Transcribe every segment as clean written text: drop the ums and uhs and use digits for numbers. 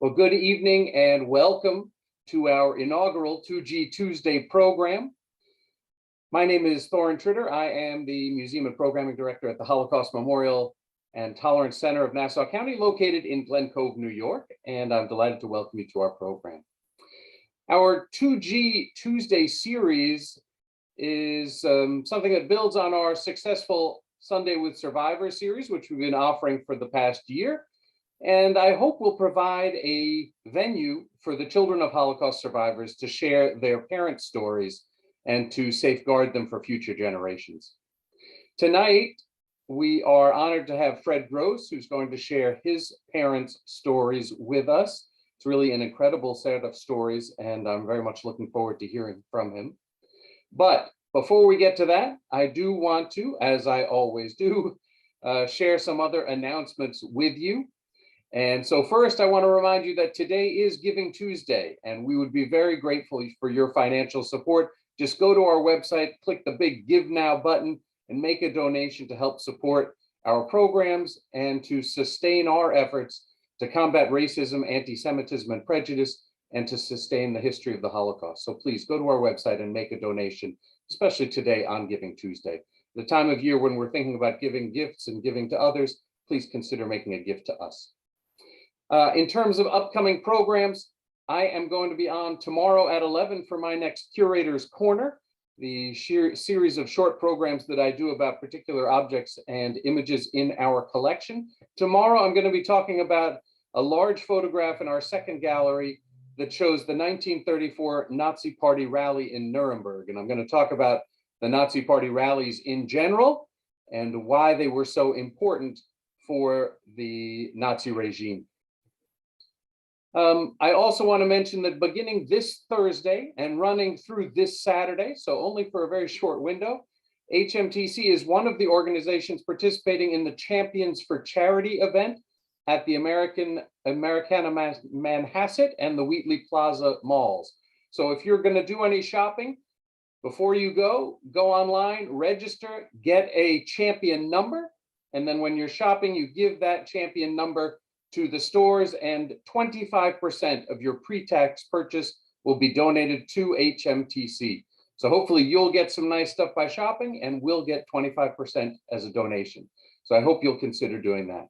Well, good evening and welcome to our inaugural 2G Tuesday program. My name is Thorin Tritter. I am the Museum and Programming Director at the Holocaust Memorial and Tolerance Center of Nassau County, located in Glen Cove, New York, and I'm delighted to welcome you to our program. Our 2G Tuesday series is something that builds on our successful Sunday with Survivors series, which we've been offering for the past year. And I hope will provide a venue for the children of Holocaust survivors to share their parents' stories and to safeguard them for future generations. Tonight, we are honored to have Fred Gross, who's going to share his parents' stories with us. It's really an incredible set of stories, and I'm very much looking forward to hearing from him. But before we get to that, I do want to, as I always do, share some other announcements with you. And so first, I want to remind you that today is Giving Tuesday, and we would be very grateful for your financial support. Just go to our website, click the big Give Now button, and make a donation to help support our programs and to sustain our efforts to combat racism, anti-Semitism, and prejudice, and to sustain the history of the Holocaust. So please go to our website and make a donation, especially today on Giving Tuesday. The time of year when we're thinking about giving gifts and giving to others, please consider making a gift to us. In terms of upcoming programs, I am going to be on tomorrow at 11 for my next Curator's Corner, the series of short programs that I do about particular objects and images in our collection. Tomorrow, I'm going to be talking about a large photograph in our second gallery that shows the 1934 Nazi Party rally in Nuremberg. And I'm going to talk about the Nazi Party rallies in general and why they were so important for the Nazi regime. I also want to mention that beginning this Thursday and running through this Saturday, so only for a very short window, HMTC is one of the organizations participating in the Champions for Charity event at the Americana Manhasset and the Wheatley Plaza malls. So if you're going to do any shopping, before you go online, register, get a champion number, and then when you're shopping, you give that champion number to the stores, and 25% of your pre-tax purchase will be donated to HMTC. So hopefully you'll get some nice stuff by shopping, and we'll get 25% as a donation. So I hope you'll consider doing that.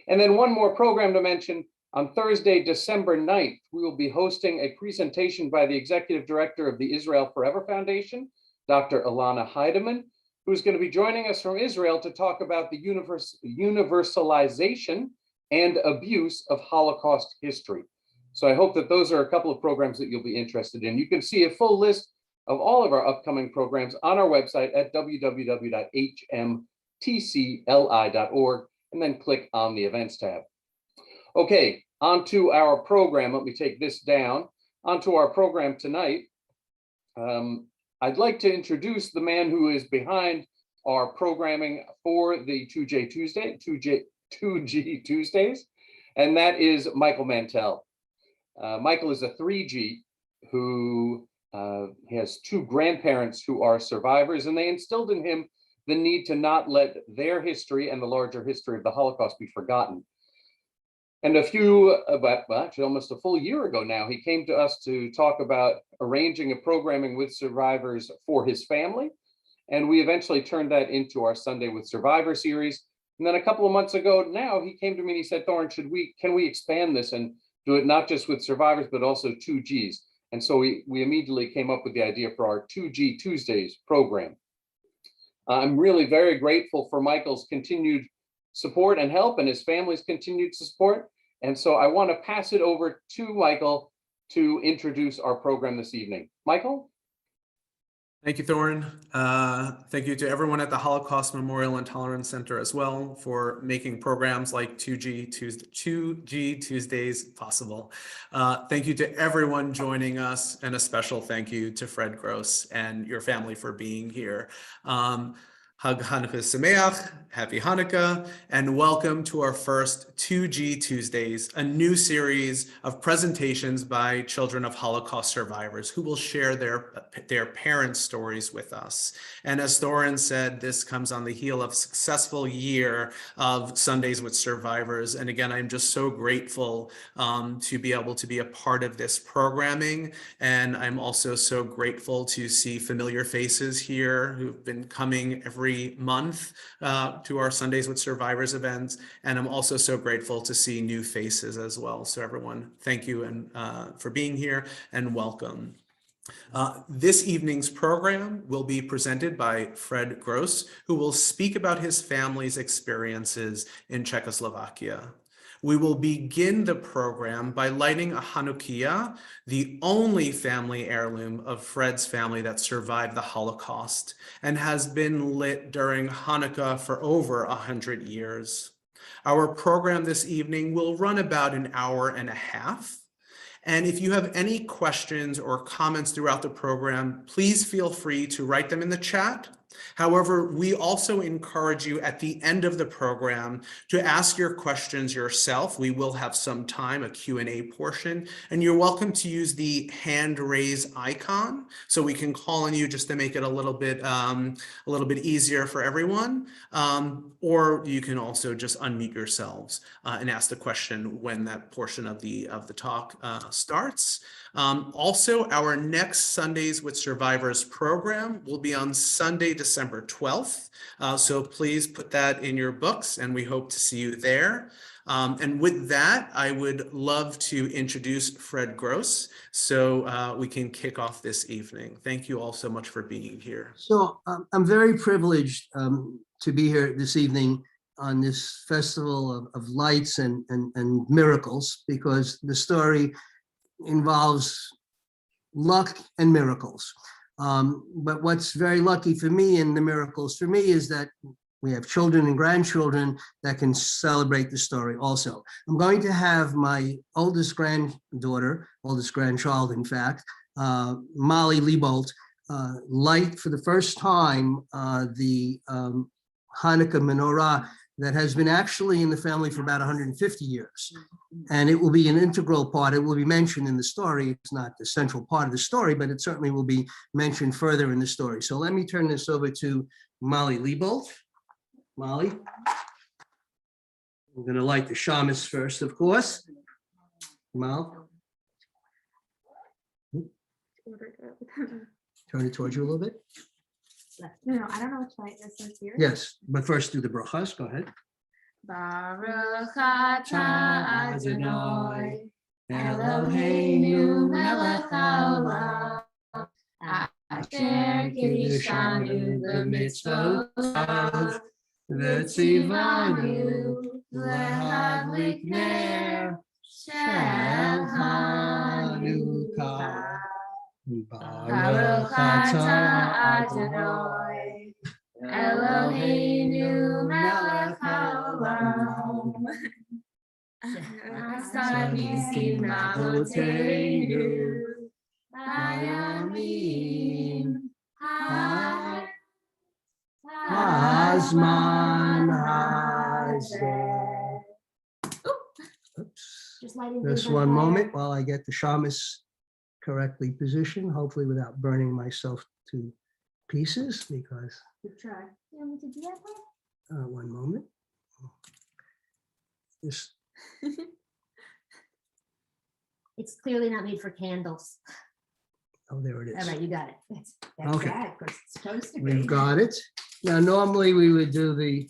And then one more program to mention. On Thursday, December 9th, we will be hosting a presentation by the Executive Director of the Israel Forever Foundation, Dr. Ilana Heidemann, who's going to be joining us from Israel to talk about the universalization and abuse of Holocaust history. So I hope that those are a couple of programs that you'll be interested in. You can see a full list of all of our upcoming programs on our website at www.hmtcli.org, and then click on the events tab. Okay, on to our program. Let me take this down. Onto our program tonight. I'd like to introduce the man who is behind our programming for the 2G Tuesdays, and that is Michael Mantell. Michael is a 3G who has two grandparents who are survivors, and they instilled in him the need to not let their history and the larger history of the Holocaust be forgotten. And actually almost a full year ago now, he came to us to talk about arranging a programming with survivors for his family, and we eventually turned that into our Sunday with Survivor series. And then a couple of months ago now, he came to me and he said, Thorin, can we expand this and do it not just with survivors, but also 2Gs? And so we immediately came up with the idea for our 2G Tuesdays program. I'm really very grateful for Michael's continued support and help and his family's continued support. And so I want to pass it over to Michael to introduce our program this evening. Michael? Thank you, Thorin. Thank you to everyone at the Holocaust Memorial and Tolerance Center as well for making programs like 2G Tuesdays possible. Thank you to everyone joining us, and a special thank you to Fred Gross and your family for being here. Hag Hanukkah Sameach, Happy Hanukkah, and welcome to our first 2G Tuesdays, a new series of presentations by children of Holocaust survivors who will share their parents' stories with us. And as Thorin said, this comes on the heel of a successful year of Sundays with Survivors. And again, I'm just so grateful to be able to be a part of this programming. And I'm also so grateful to see familiar faces here who've been coming every month to our Sundays with Survivors events. And I'm also so grateful to see new faces as well. So everyone, thank you and for being here and welcome. This evening's program will be presented by Fred Gross, who will speak about his family's experiences in Czechoslovakia. We will begin the program by lighting a Chanukiah, the only family heirloom of Fred's family that survived the Holocaust and has been lit during Hanukkah for over 100 years. Our program this evening will run about an hour and a half. And if you have any questions or comments throughout the program, please feel free to write them in the chat. However, we also encourage you at the end of the program to ask your questions yourself. We will have some time, a Q&A portion, and you're welcome to use the hand raise icon so we can call on you just to make it a little bit easier for everyone. Or you can also just unmute yourselves and ask the question when that portion of the talk starts. Also, our next Sundays with Survivors program will be on Sunday, December 12th. So please put that in your books and we hope to see you there. And with that, I would love to introduce Fred Gross so we can kick off this evening. Thank you all so much for being here. So I'm very privileged to be here this evening on this festival of lights and miracles, because the story involves luck and miracles. But what's very lucky for me and the miracles for me is that we have children and grandchildren that can celebrate the story also. I'm going to have my oldest grandchild, in fact, Molly Liebold, light for the first time the Hanukkah Menorah that has been actually in the family for about 150 years. And it will be an integral part. It will be mentioned in the story. It's not the central part of the story, but it certainly will be mentioned further in the story. So let me turn this over to Molly Liebold. Molly. I'm going to light the shamus first, of course. Mal. Turn it towards you a little bit. No, I don't know which light this is here. Yes, but first do the brachas. Go ahead. Baruch atah Adonai Eloheinu melech haolam asher kiddushanu b'mitzvotav v'tzivanu lehadlik ner shel Chanukah. Baruch atah Adonai Eloheinu melech haolam asad niskim la'avoteinu hayamim hazman hazeh. Just one moment while I get the shamus correctly positioned, hopefully without burning myself to pieces, because Try. You want me to do that part? one moment. This, It's clearly not made for candles. oh, there it All is. right, you got it. That's Okay. right, because it's supposed to We've be. got it. Now, normally we would do the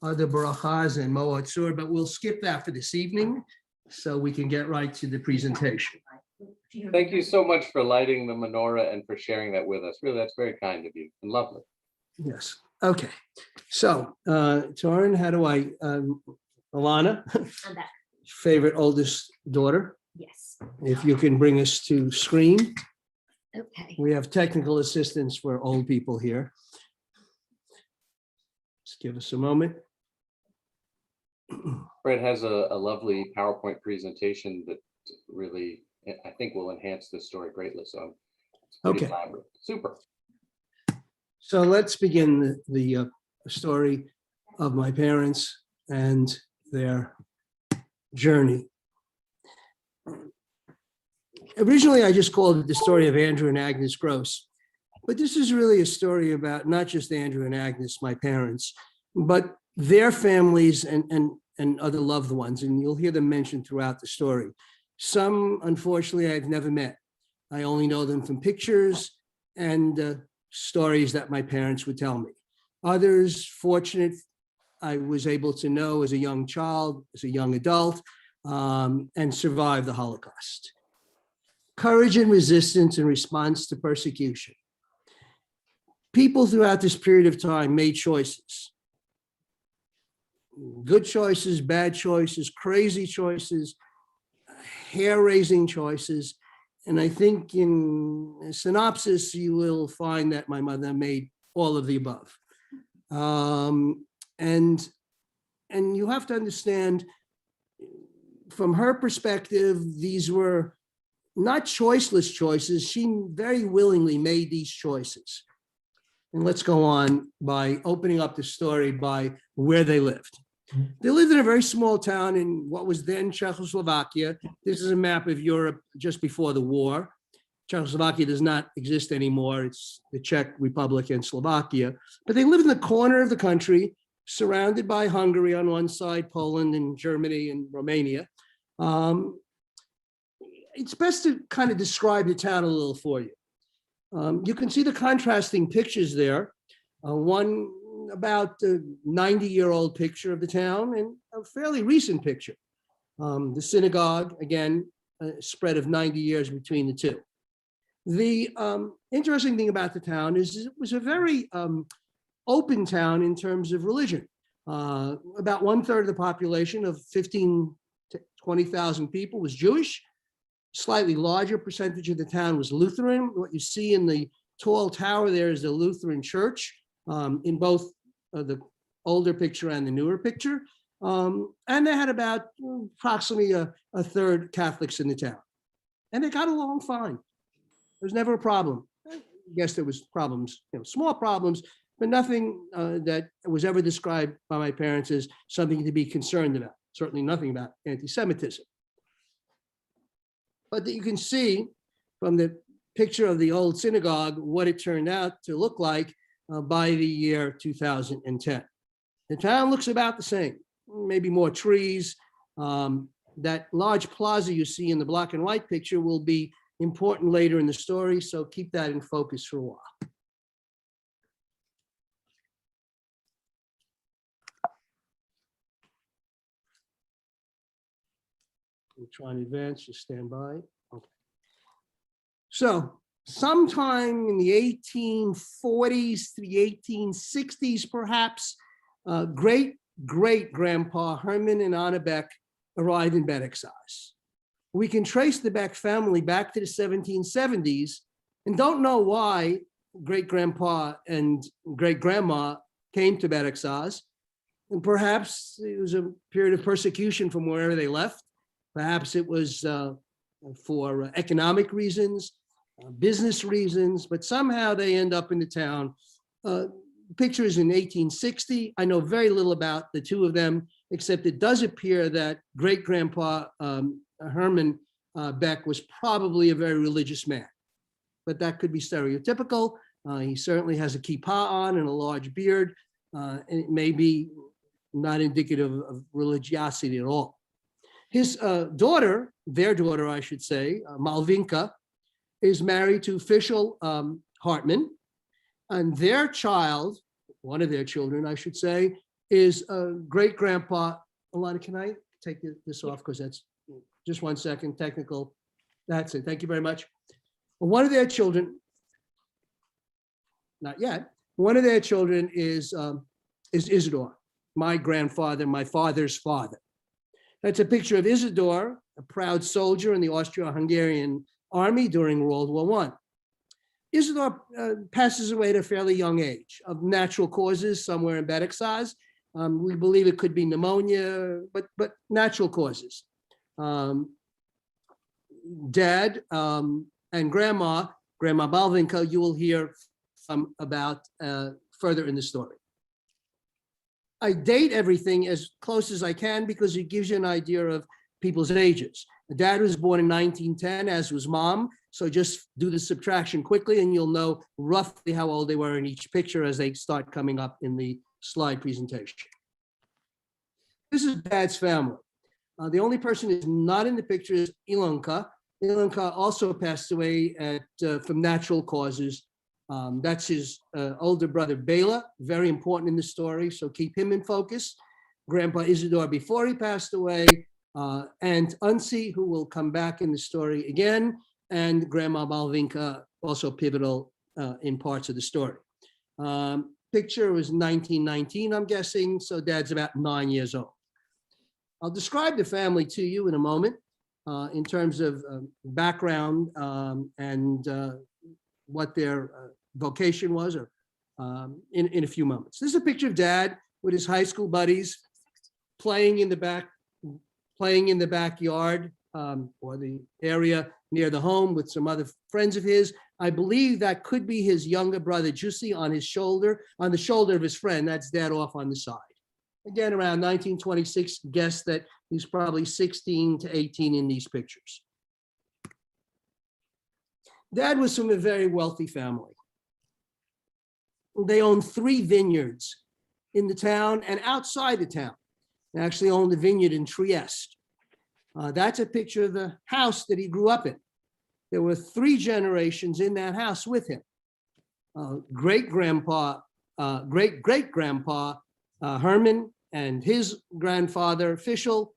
other brachas and moatzur, but we'll skip that for this evening so we can get right to the presentation. Thank you so much for lighting the menorah and for sharing that with us. Really, that's very kind of you and lovely. Yes. Okay. So, Torin, how do I, Alana, I'm back. favorite oldest daughter, Yes. if you can bring us to screen. Okay. We have technical assistance for old people here. Just give us a moment. Fred has a lovely PowerPoint presentation that really, I think, will enhance this story greatly. So it's pretty Okay. elaborate. Super. So let's begin the story of my parents and their journey. Originally, I just called it the story of Andrew and Agnes Gross, but this is really a story about not just Andrew and Agnes, my parents, but their families and other loved ones, and you'll hear them mentioned throughout the story. Some, unfortunately, I've never met. I only know them from pictures and stories that my parents would tell me. Others, fortunate, I was able to know as a young child, as a young adult, and survive the Holocaust. Courage and resistance in response to persecution. People throughout this period of time made choices. Good choices, bad choices, crazy choices, hair-raising choices. And I think in a synopsis, you will find that my mother made all of the above. And you have to understand, from her perspective, these were not choiceless choices. She very willingly made these choices. And let's go on by opening up the story by where they lived. They lived in a very small town in what was then Czechoslovakia. This is a map of Europe just before the war. Czechoslovakia does not exist anymore. It's the Czech Republic and Slovakia. But they lived in the corner of the country, surrounded by Hungary on one side, Poland and Germany and Romania. It's best to kind of describe the town a little for you. You can see the contrasting pictures there. One about a 90-year-old picture of the town and a fairly recent picture. The synagogue, again, a spread of 90 years between the two. The interesting thing about the town is it was a very open town in terms of religion. About 1/3 of the population of 15 to 20,000 people was Jewish. Slightly larger percentage of the town was Lutheran. What you see in the tall tower there is the Lutheran church in both the older picture and the newer picture. And they had about approximately a third Catholics in the town. And they got along fine. There was never a problem. I guess there was problems, small problems, but nothing that was ever described by my parents as something to be concerned about. Certainly nothing about anti-Semitism. But that you can see from the picture of the old synagogue what it turned out to look like by the year 2010. The town looks about the same, maybe more trees. That large plaza you see in the black and white picture will be important later in the story, so keep that in focus for a while. We'll try and advance, just stand by. Okay. So sometime in the 1840s to the 1860s, perhaps, great-great-grandpa Herman and Anna Beck arrived in Beregszasz. We can trace the Beck family back to the 1770s and don't know why great-grandpa and great-grandma came to Beregszasz. And perhaps it was a period of persecution from wherever they left. Perhaps it was for economic reasons, business reasons, but somehow they end up in the town. Pictures in 1860. I know very little about the two of them, except it does appear that great-grandpa Herman Beck was probably a very religious man, but that could be stereotypical. He certainly has a kippah on and a large beard, and it may be not indicative of religiosity at all. His daughter, their daughter, I should say, Malvinka, is married to Fischl Hartman, and their child, one of their children, I should say, is great-grandpa. Alana, can I take this off? Because that's just 1 second, technical. That's it. Thank you very much. One of their children, not yet, one of their children is Isidore, my grandfather, my father's father. That's a picture of Isidore, a proud soldier in the Austro-Hungarian army during World War I. Isidore passes away at a fairly young age of natural causes somewhere in Beregszasz. We believe it could be pneumonia, but natural causes. Dad and Grandma Balvinka, you will hear some about further in the story. I date everything as close as I can because it gives you an idea of people's ages. Dad was born in 1910, as was mom. So just do the subtraction quickly and you'll know roughly how old they were in each picture as they start coming up in the slide presentation. This is Dad's family. The only person who's not in the picture is Ilonka. Ilonka also passed away from natural causes. That's his older brother, Bela, very important in the story, so keep him in focus. Grandpa Isidore before he passed away, and Unsi, who will come back in the story again, and Grandma Malvinka, also pivotal in parts of the story. Picture was 1919, I'm guessing, so Dad's about 9 years old. I'll describe the family to you in a moment in terms of background and what their vocation was, or in a few moments. This is a picture of Dad with his high school buddies playing in the backyard or the area near the home with some other friends of his. I believe that could be his younger brother, Jussi, on the shoulder of his friend. That's Dad off on the side. Again, around 1926, guess that he's probably 16 to 18 in these pictures. Dad was from a very wealthy family. They owned 3 vineyards in the town and outside the town. They actually owned a vineyard in Trieste. That's a picture of the house that he grew up in. There were 3 generations in that house with him. Great-great-grandpa Herman and his grandfather Fischl,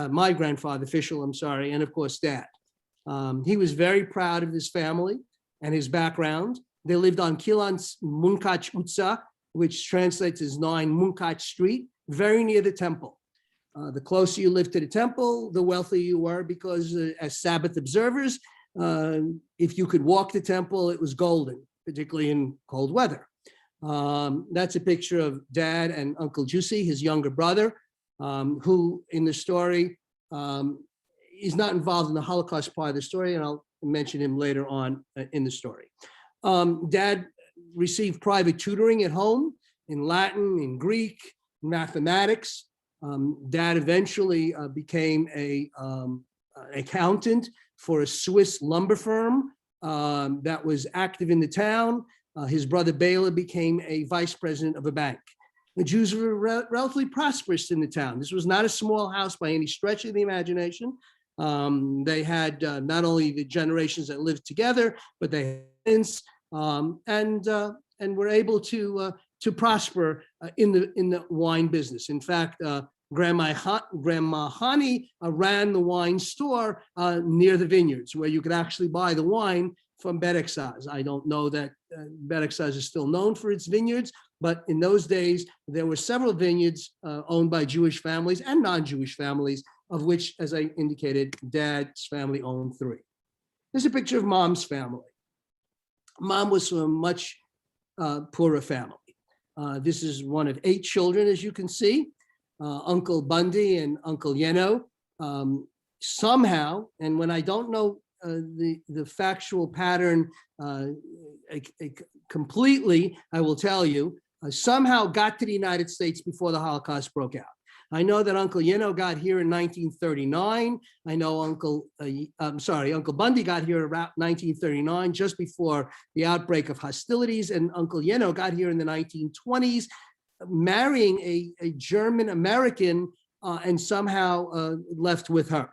my grandfather Fischl, I'm sorry, and of course Dad. He was very proud of his family and his background. They lived on Kilans Munkach Utsa, which translates as 9 Munkach Street, very near the temple. The closer you lived to the temple, the wealthier you were, because as Sabbath observers, if you could walk the temple, it was golden, particularly in cold weather. That's a picture of Dad and Uncle Jussi, his younger brother, who in the story is not involved in the Holocaust part of the story, and I'll mention him later on in the story. Dad received private tutoring at home in Latin, in Greek, mathematics. Dad eventually became an accountant for a Swiss lumber firm that was active in the town. His brother Bela became a vice president of a bank. The Jews were relatively prosperous in the town. This was not a small house by any stretch of the imagination. They had not only the generations that lived together, but they had and were able to prosper in the wine business. In fact, Grandma Hani ran the wine store near the vineyards, where you could actually buy the wine from Beregszasz. I don't know that Beregszasz is still known for its vineyards, but in those days, there were several vineyards owned by Jewish families and non-Jewish families, of which, as I indicated, Dad's family owned 3. Here's a picture of Mom's family. Mom was from a much poorer family. This is one of 8 children, as you can see. Uncle Bundy and Uncle Yeno. Somehow, and when I don't know the factual pattern completely, I will tell you, somehow got to the United States before the Holocaust broke out. I know that Uncle Yeno got here in 1939. I know Uncle Bundy got here around 1939, just before the outbreak of hostilities, and Uncle Yeno got here in the 1920s, marrying a German American and somehow left with her.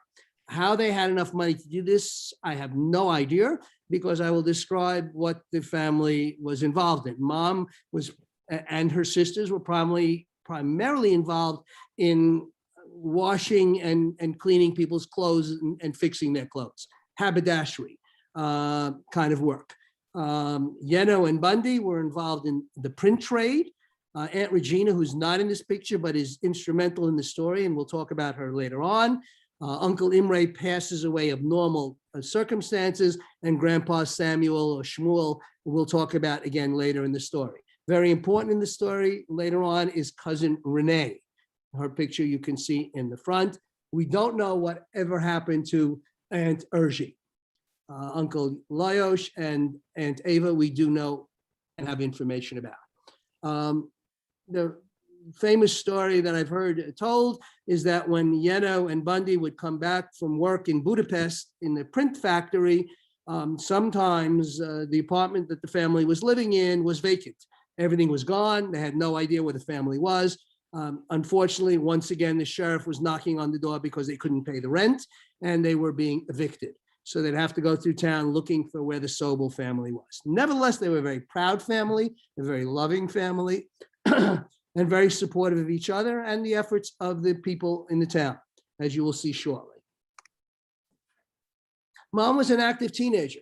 How they had enough money to do this, I have no idea, because I will describe what the family was involved in. Mom was, and her sisters were primarily involved in washing and cleaning people's clothes and fixing their clothes, haberdashery kind of work. Yeno and Bundy were involved in the print trade. Aunt Regina, who's not in this picture, but is instrumental in the story, and we'll talk about her later on. Uncle Imre passes away of normal circumstances, and Grandpa Samuel or Shmuel, we'll talk about again later in the story. Very important in the story later on is cousin Renee. Her picture you can see in the front. We don't know what ever happened to Aunt Urgi. Uncle Lajos and Aunt Ava, we do know and have information about. The famous story that I've heard told is that when Yeno and Bundy would come back from work in Budapest in the print factory, sometimes the apartment that the family was living in was vacant. Everything was gone. They had no idea where the family was. Unfortunately, once again, the sheriff was knocking on the door because they couldn't pay the rent and they were being evicted. So they'd have to go through town looking for where the Sobel family was. Nevertheless, they were a very proud family, a very loving family, and very supportive of each other and the efforts of the people in the town, as you will see shortly. Mom was an active teenager.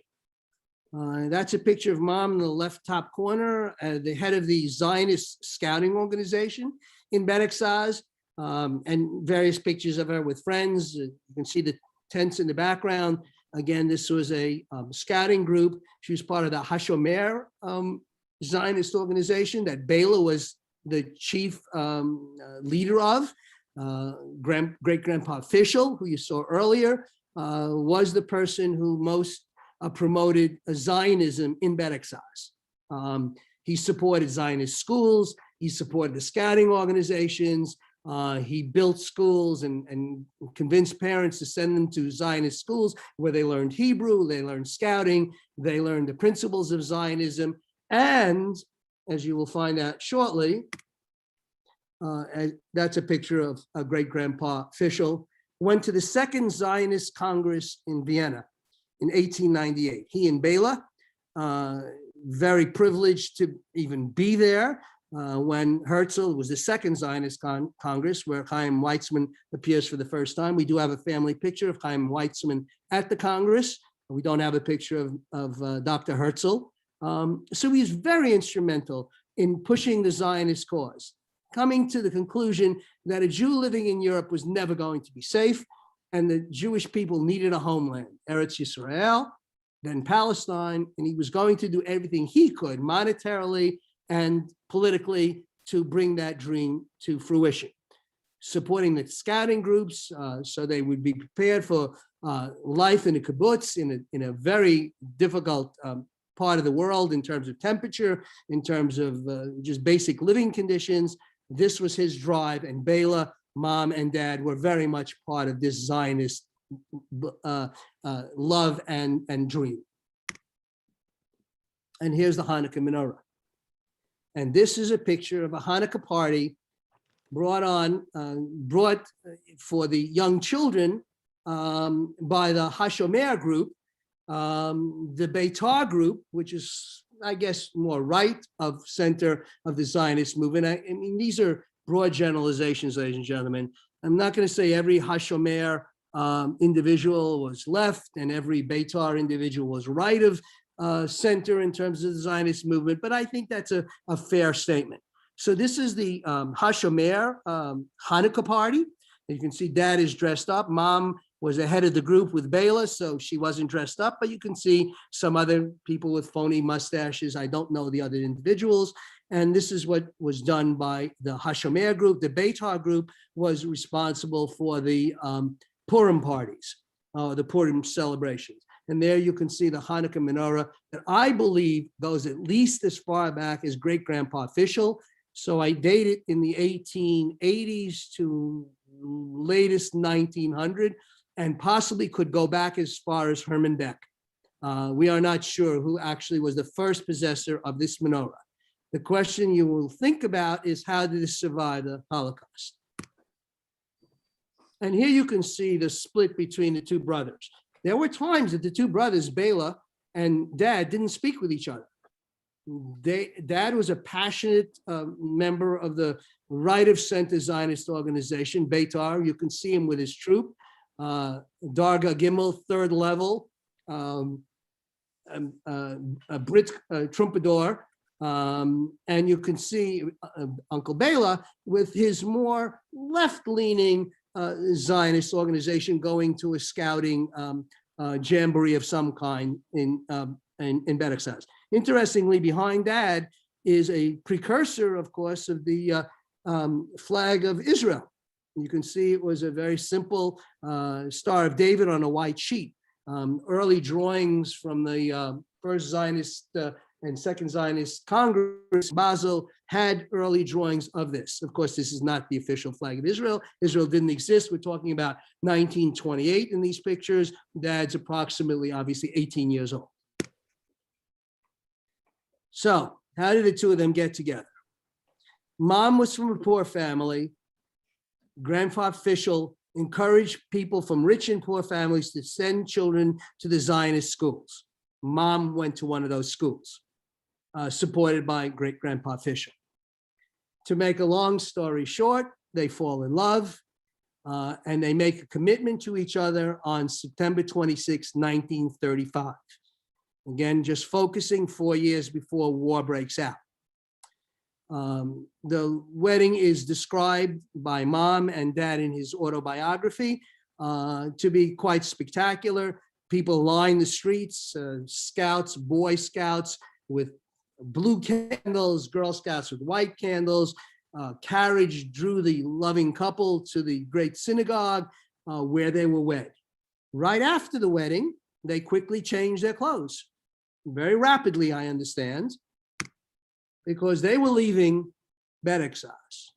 That's a picture of Mom in the left top corner, the head of the Zionist scouting organization in Beregszasz, and various pictures of her with friends. You can see the tents in the background. Again, this was a scouting group. She was part of the Hashomer Zionist organization that Bela was the chief leader of. Great-grandpa Fischel, who you saw earlier, was the person who most promoted Zionism in Beregszasz. He supported Zionist schools. He supported the scouting organizations. He built schools and convinced parents to send them to Zionist schools where they learned Hebrew, they learned scouting, they learned the principles of Zionism. And as you will find out shortly, that's a picture of great-grandpa Fischel, went to the Second Zionist Congress in Vienna in 1898. He and Bela, very privileged to even be there when Herzl was the Second Zionist Congress, where Chaim Weizmann appears for the first time. We do have a family picture of Chaim Weizmann at the Congress. We don't have a picture of Dr. Herzl. So he's very instrumental in pushing the Zionist cause, coming to the conclusion that a Jew living in Europe was never going to be safe, and the Jewish people needed a homeland, Eretz Yisrael, then Palestine, and he was going to do everything he could monetarily and politically to bring that dream to fruition. Supporting the scouting groups so they would be prepared for life in a kibbutz in a very difficult part of the world in terms of temperature, in terms of just basic living conditions. This was his drive, and Bela, Mom, and Dad were very much part of this Zionist love and dream. And here's the Hanukkah menorah. And this is a picture of a Hanukkah party brought for the young children by the Hashomer group, the Beitar group, which is, I guess, more right of center of the Zionist movement. I mean, these are broad generalizations, ladies and gentlemen. I'm not going to say every Hashomer individual was left and every Beitar individual was right of center in terms of the Zionist movement, but I think that's a fair statement. So this is the Hashomer Hanukkah party. You can see Dad is dressed up. Mom was ahead of the group with Bela, so she wasn't dressed up, but you can see some other people with phony mustaches. I don't know the other individuals. And this is what was done by the Hashomer group. The Beitar group was responsible for the Purim parties, the Purim celebrations. And there you can see the Hanukkah menorah that I believe goes at least as far back as great-grandpa Fischel. So I date it in the 1880s to latest 1900, and possibly could go back as far as Herman Beck. We are not sure who actually was the first possessor of this menorah. The question you will think about is, how did it survive the Holocaust? And here you can see the split between the two brothers. There were times that the two brothers, Bela and Dad, didn't speak with each other. Dad was a passionate member of the right of center Zionist organization, Beitar. You can see him with his troop, Darga Gimel, third level, a Brit Troubadour. And you can see Uncle Bela with his more left-leaning Zionist organization going to a scouting jamboree of some kind in Beregszasz. Interestingly, behind Dad is a precursor, of course, of the flag of Israel. You can see it was a very simple Star of David on a white sheet. Early drawings from the first Zionist and Second Zionist Congress, Basel, had early drawings of this. Of course, this is not the official flag of Israel. Israel didn't exist. We're talking about 1928 in these pictures. Dad's approximately, obviously, 18 years old. So how did the two of them get together? Mom was from a poor family. Grandfather Fischel encouraged people from rich and poor families to send children to the Zionist schools. Mom went to one of those schools, supported by great-grandpa Fischel. To make a long story short, they fall in love, and they make a commitment to each other on September 26, 1935. Again, just focusing 4 years before war breaks out. The wedding is described by Mom and Dad in his autobiography to be quite spectacular. People line the streets, scouts, Boy Scouts with blue candles, Girl Scouts with white candles. Carriage drew the loving couple to the great synagogue where they were wed. Right after the wedding, they quickly changed their clothes. Very rapidly, I understand, because they were leaving Beregszasz.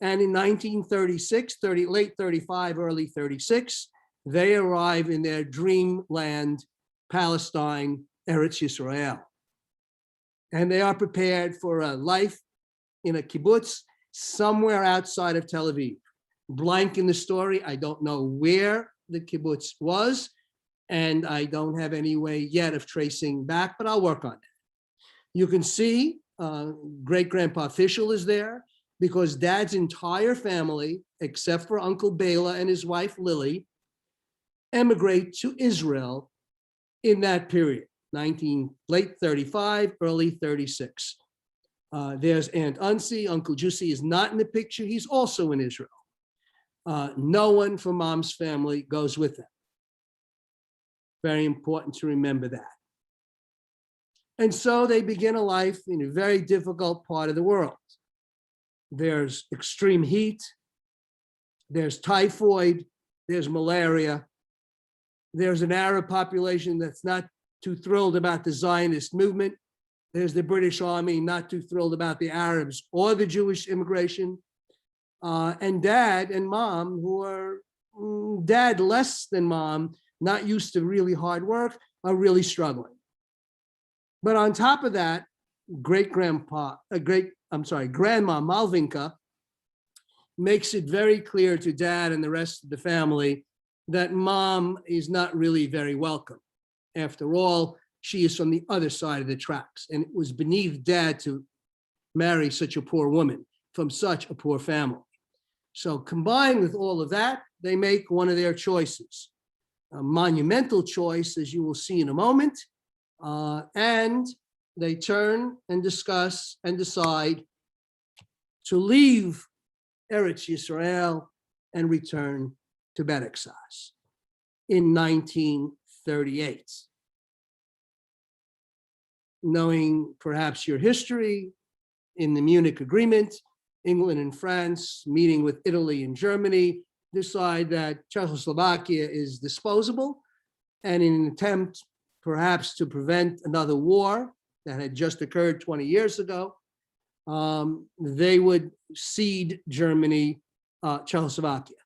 And in 1936, late 35, early 36, they arrive in their dreamland, Palestine, Eretz Yisrael. And they are prepared for a life in a kibbutz somewhere outside of Tel Aviv. Blank in the story, I don't know where the kibbutz was, and I don't have any way yet of tracing back, but I'll work on it. You can see great-grandpa Fischel is there because Dad's entire family, except for Uncle Bela and his wife Lily, emigrate to Israel in that period, late 35, early 36. There's Aunt Unsi. Uncle Jussi is not in the picture. He's also in Israel. No one from Mom's family goes with them. Very important to remember that. And so they begin a life in a very difficult part of the world. There's extreme heat, there's typhoid, there's malaria, there's an Arab population that's not too thrilled about the Zionist movement. There's the British Army not too thrilled about the Arabs or the Jewish immigration. And Dad and Mom, who are Dad less than Mom, not used to really hard work, are really struggling. But on top of that, grandma Malvinka makes it very clear to Dad and the rest of the family that Mom is not really very welcome. After all, she is from the other side of the tracks, and it was beneath Dad to marry such a poor woman from such a poor family. So combined with all of that, they make one of their choices, a monumental choice, as you will see in a moment, and they turn and discuss and decide to leave Eretz Yisrael and return to Beregszasz in 1938. Knowing perhaps your history, in the Munich Agreement, England and France meeting with Italy and Germany decide that Czechoslovakia is disposable, and in an attempt perhaps to prevent another war that had just occurred 20 years ago, they would cede Germany, Czechoslovakia.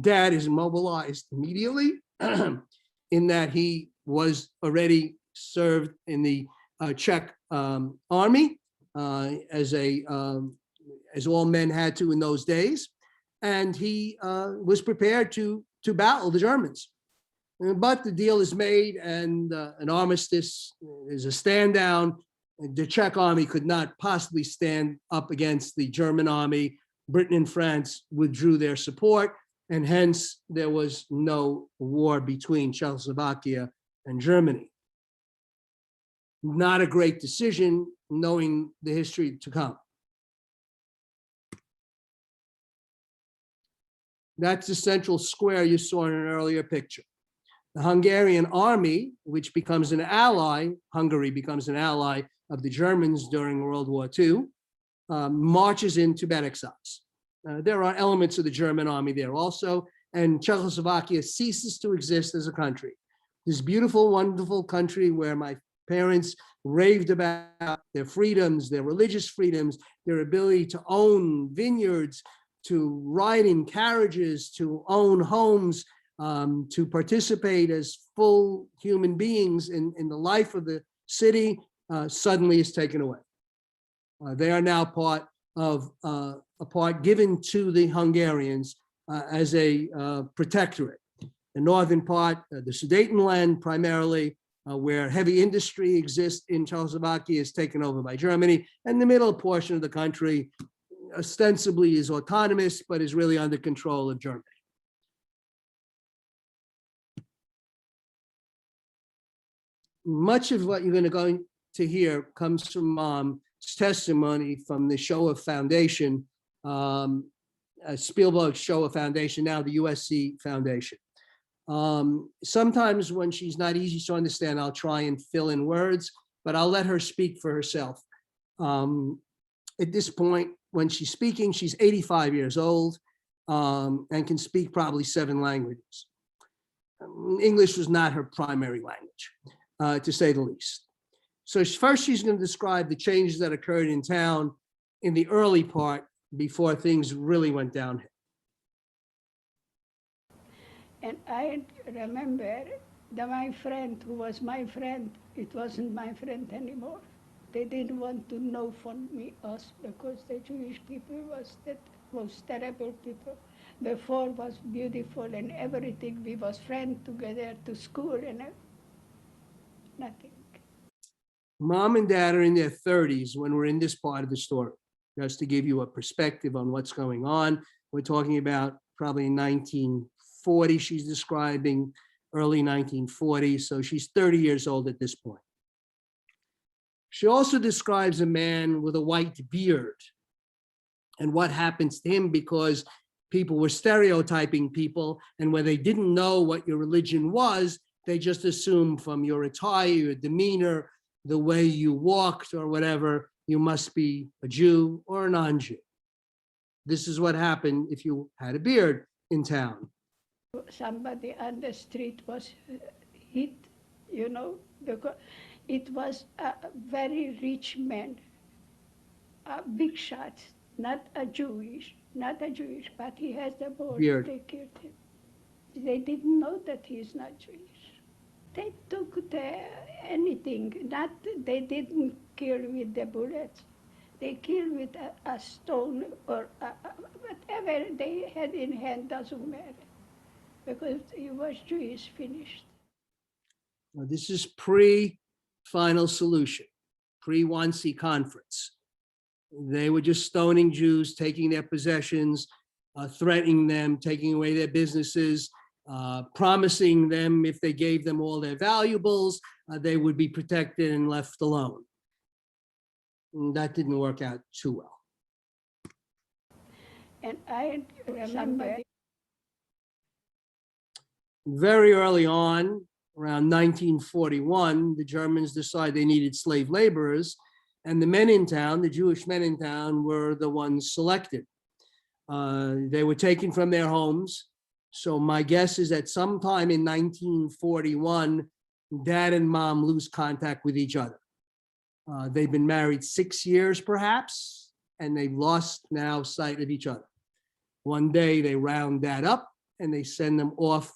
Dad is mobilized immediately in that he was already served in the Czech army as all men had to in those days, and he was prepared to battle the Germans. But the deal is made, and an armistice is a stand down. The Czech army could not possibly stand up against the German army. Britain and France withdrew their support, and hence there was no war between Czechoslovakia and Germany. Not a great decision, knowing the history to come. That's the central square you saw in an earlier picture. The Hungarian army, which becomes an ally, Hungary becomes an ally of the Germans during World War II, marches into Beregszasz. There are elements of the German army there also, and Czechoslovakia ceases to exist as a country. This beautiful, wonderful country where my parents raved about their freedoms, their religious freedoms, their ability to own vineyards, to ride in carriages, to own homes, to participate as full human beings in the life of the city, suddenly is taken away. They are now part of a part given to the Hungarians as a protectorate. The northern part, the Sudetenland primarily, where heavy industry exists in Czechoslovakia, is taken over by Germany, and the middle portion of the country ostensibly is autonomous, but is really under control of Germany. Much of what you're going to hear comes from Mom's testimony from the Shoah Foundation, Spielberg Shoah Foundation, now the USC Foundation. Sometimes when she's not easy to understand, I'll try and fill in words, but I'll let her speak for herself. At this point, when she's speaking, she's 85 years old and can speak probably 7 languages. English was not her primary language, to say the least. So first, she's going to describe the changes that occurred in town in the early part before things really went downhill. And I remember that my friend, who was my friend, it wasn't my friend anymore. They didn't want to know from me, us, because the Jewish people was the most terrible people. Before was beautiful and everything. We was friends together to school and nothing. Mom and Dad are in their 30s when we're in this part of the story, just to give you a perspective on what's going on. We're talking about probably 1940, she's describing, early 1940s, so she's 30 years old at this point. She also describes a man with a white beard and what happens to him because people were stereotyping people, and when they didn't know what your religion was, they just assumed from your attire, your demeanor, the way you walked or whatever, you must be a Jew or a non-Jew. This is what happened if you had a beard in town. Somebody on the street was hit, you know, because it was a very rich man, a big shot, not a Jewish, but he has the beard. They killed him. They didn't know that he's not Jewish. They took anything, they didn't kill with the bullets. They killed with a stone or whatever they had in hand, doesn't matter, because he was Jewish, finished. Now, this is pre-final solution, pre-Wannsee conference. They were just stoning Jews, taking their possessions, threatening them, taking away their businesses, promising them if they gave them all their valuables, they would be protected and left alone. And that didn't work out too well. And I remember very early on, around 1941, the Germans decided they needed slave laborers, and the men in town, the Jewish men in town, were the ones selected. They were taken from their homes. So my guess is that sometime in 1941, Dad and Mom lose contact with each other. They've been married 6 years, perhaps, and they've lost now sight of each other. One day they round Dad up and they send them off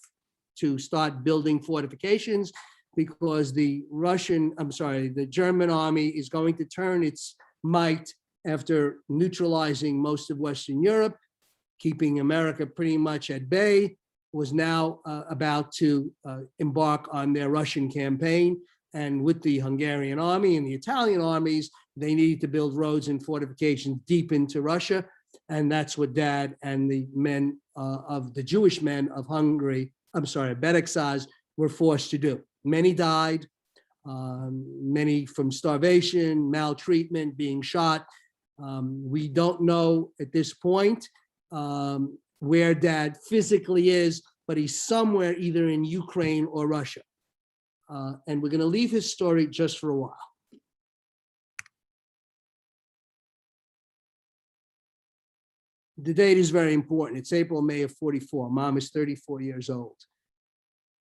to start building fortifications because the German army is going to turn its might after neutralizing most of Western Europe, keeping America pretty much at bay, was now about to embark on their Russian campaign. And with the Hungarian army and the Italian armies, they needed to build roads and fortifications deep into Russia. And that's what Dad and the men of the Jewish men of Hungary, Beregszasz, were forced to do. Many died, many from starvation, maltreatment, being shot. We don't know at this point where Dad physically is, but he's somewhere either in Ukraine or Russia. And we're going to leave his story just for a while. The date is very important. It's April, May of 44. Mom is 34 years old.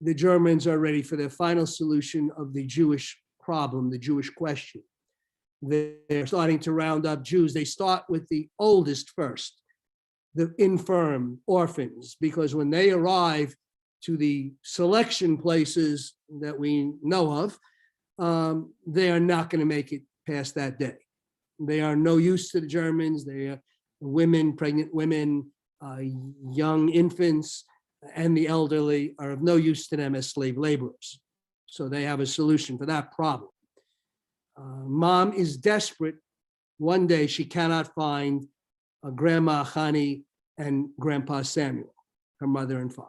The Germans are ready for their final solution of the Jewish problem, the Jewish question. They're starting to round up Jews. They start with the oldest first, the infirm, orphans, because when they arrive to the selection places that we know of, they are not going to make it past that day. They are no use to the Germans. They are women, pregnant women, young infants, and the elderly are of no use to them as slave laborers. So they have a solution for that problem. Mom is desperate. One day she cannot find Grandma Chani and Grandpa Samuel, her mother and father.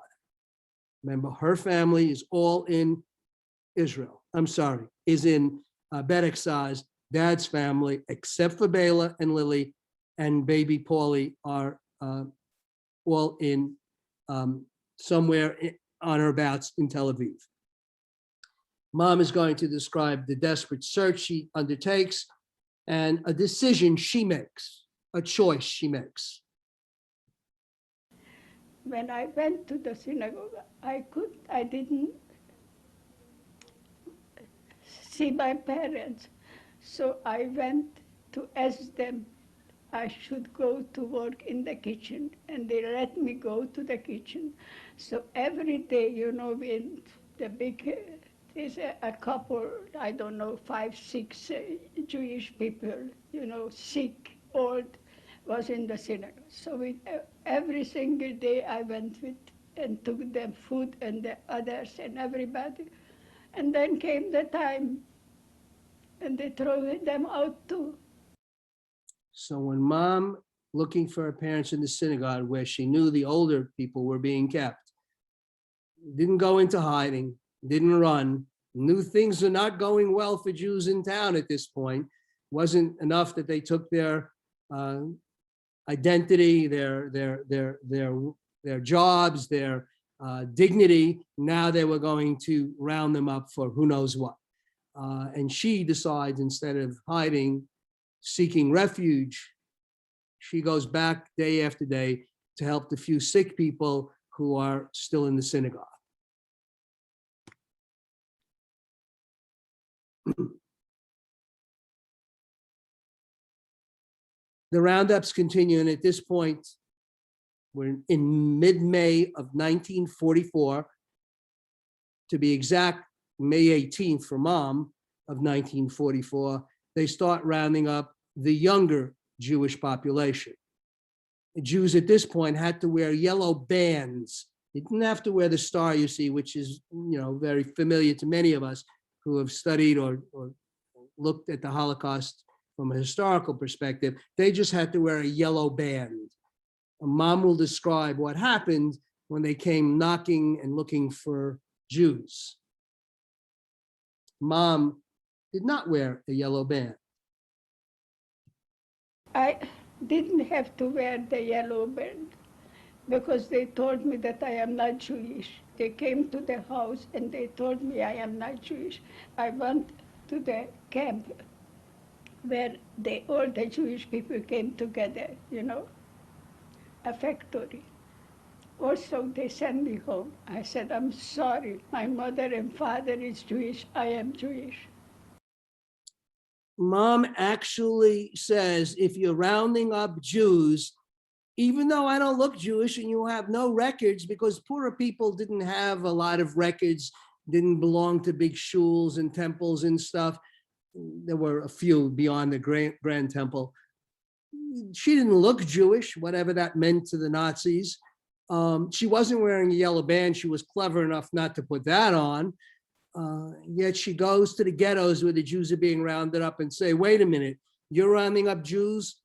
Remember, her family is all in Israel. I'm sorry, is in Beregszasz. Dad's family, except for Bela and Lily and baby Paulie, are all in somewhere on or abouts in Tel Aviv. Mom is going to describe the desperate search she undertakes and a decision she makes, a choice she makes. When I went to the synagogue, I didn't see my parents. So I went to ask them I should go to work in the kitchen, and they let me go to the kitchen. So every day, when the big, there's a couple, I don't know, 5, 6 Jewish people, sick, old, was in the synagogue. So every single day I went with and took them food and the others and everybody. And then came the time and they threw them out too. So when Mom, looking for her parents in the synagogue where she knew the older people were being kept, didn't go into hiding, didn't run, knew things were not going well for Jews in town at this point, wasn't enough that they took their identity, their jobs, their dignity. Now they were going to round them up for who knows what. And she decides, instead of hiding, seeking refuge, she goes back day after day to help the few sick people who are still in the synagogue. The roundups continue, and at this point, we're in mid-May of 1944. To be exact, May 18th for Mom of 1944, they start rounding up the younger Jewish population. The Jews at this point had to wear yellow bands. They didn't have to wear the star, you see, which is, very familiar to many of us who have studied or looked at the Holocaust from a historical perspective. They just had to wear a yellow band. Mom will describe what happened when they came knocking and looking for Jews. Mom did not wear a yellow band. I didn't have to wear the yellow band because they told me that I am not Jewish. They came to the house and they told me I am not Jewish. I went to the camp where all the Jewish people came together, a factory. Also, they sent me home. I said, I'm sorry, my mother and father is Jewish, I am Jewish. Mom actually says, if you're rounding up Jews, even though I don't look Jewish and you have no records, because poorer people didn't have a lot of records, didn't belong to big shuls and temples and stuff. There were a few beyond the Grand Temple. She didn't look Jewish, whatever that meant to the Nazis. She wasn't wearing a yellow band. She was clever enough not to put that on. Yet she goes to the ghettos where the Jews are being rounded up and say, wait a minute, you're rounding up Jews?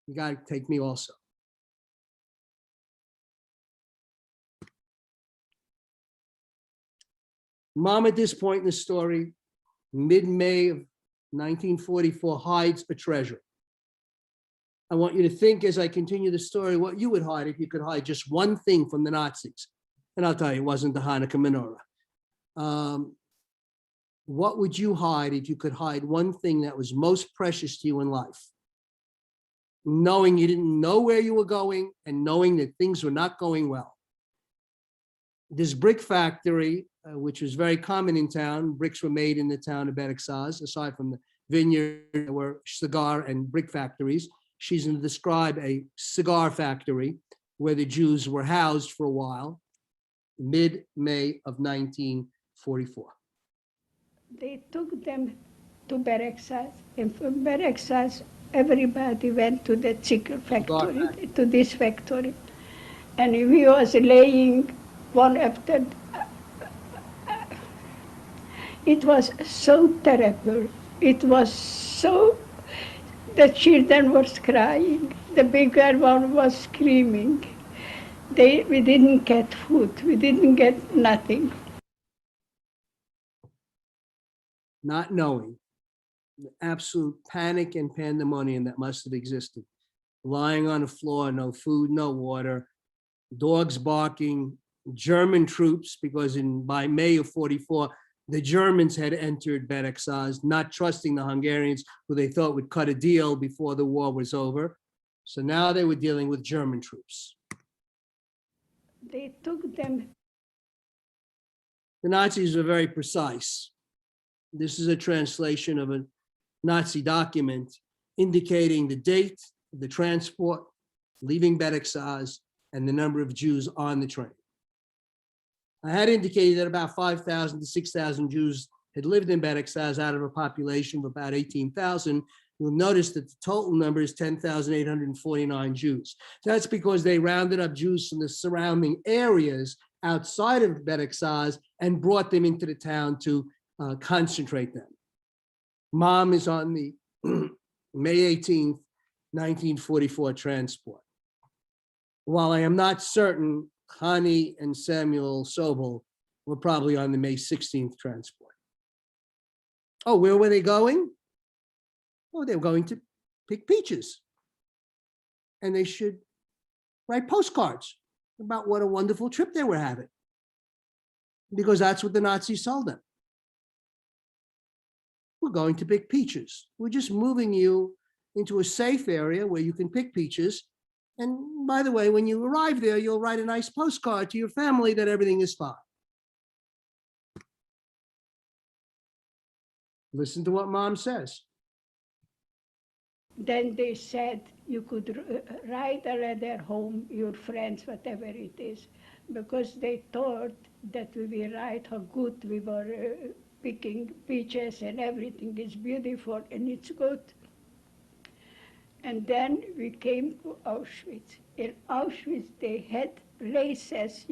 You got to take me also. Mom, at this point in the story, mid-May of 1944, hides a treasure. I want you to think, as I continue the story, what you would hide if you could hide just one thing from the Nazis. And I'll tell you, it wasn't the Hanukkah menorah. What would you hide if you could hide one thing that was most precious to you in life? Knowing you didn't know where you were going and knowing that things were not going well. This brick factory, which was very common in town, bricks were made in the town of Beregszasz, aside from the vineyard, there were cigar and brick factories. She's going to describe a cigar factory where the Jews were housed for a while, mid-May of 1944. They took them to Beregszasz, and from Beregszasz, everybody went to the chicken factory, to this factory. And we was laying one after. It was so terrible. It was so, the children was crying. The bigger one was screaming. We didn't get food. We didn't get nothing. Not knowing the absolute panic and pandemonium that must have existed. Lying on the floor, no food, no water, dogs barking, German troops, because by May of 44, the Germans had entered Beregszasz, not trusting the Hungarians, who they thought would cut a deal before the war was over. So now they were dealing with German troops. They took them. The Nazis were very precise. This is a translation of a Nazi document indicating the date of the transport, leaving Beregszasz, and the number of Jews on the train. I had indicated that about 5,000 to 6,000 Jews had lived in Beregszasz out of a population of about 18,000. You'll notice that the total number is 10,849 Jews. That's because they rounded up Jews from the surrounding areas outside of Beregszasz and brought them into the town to concentrate them. Mom is on the May 18th, 1944 transport. While I am not certain, Hani and Samuel Sobel were probably on the May 16th transport. Oh, where were they going? Oh, they were going to pick peaches. And they should write postcards about what a wonderful trip they were having, because that's what the Nazis told them. We're going to pick peaches. We're just moving you into a safe area where you can pick peaches. And by the way, when you arrive there, you'll write a nice postcard to your family that everything is fine. Listen to what Mom says. Then they said you could write a letter home, your friends, whatever it is, because they thought that we will write how good we were picking peaches and everything is beautiful and it's good. And then we came to Auschwitz. In Auschwitz, they had places,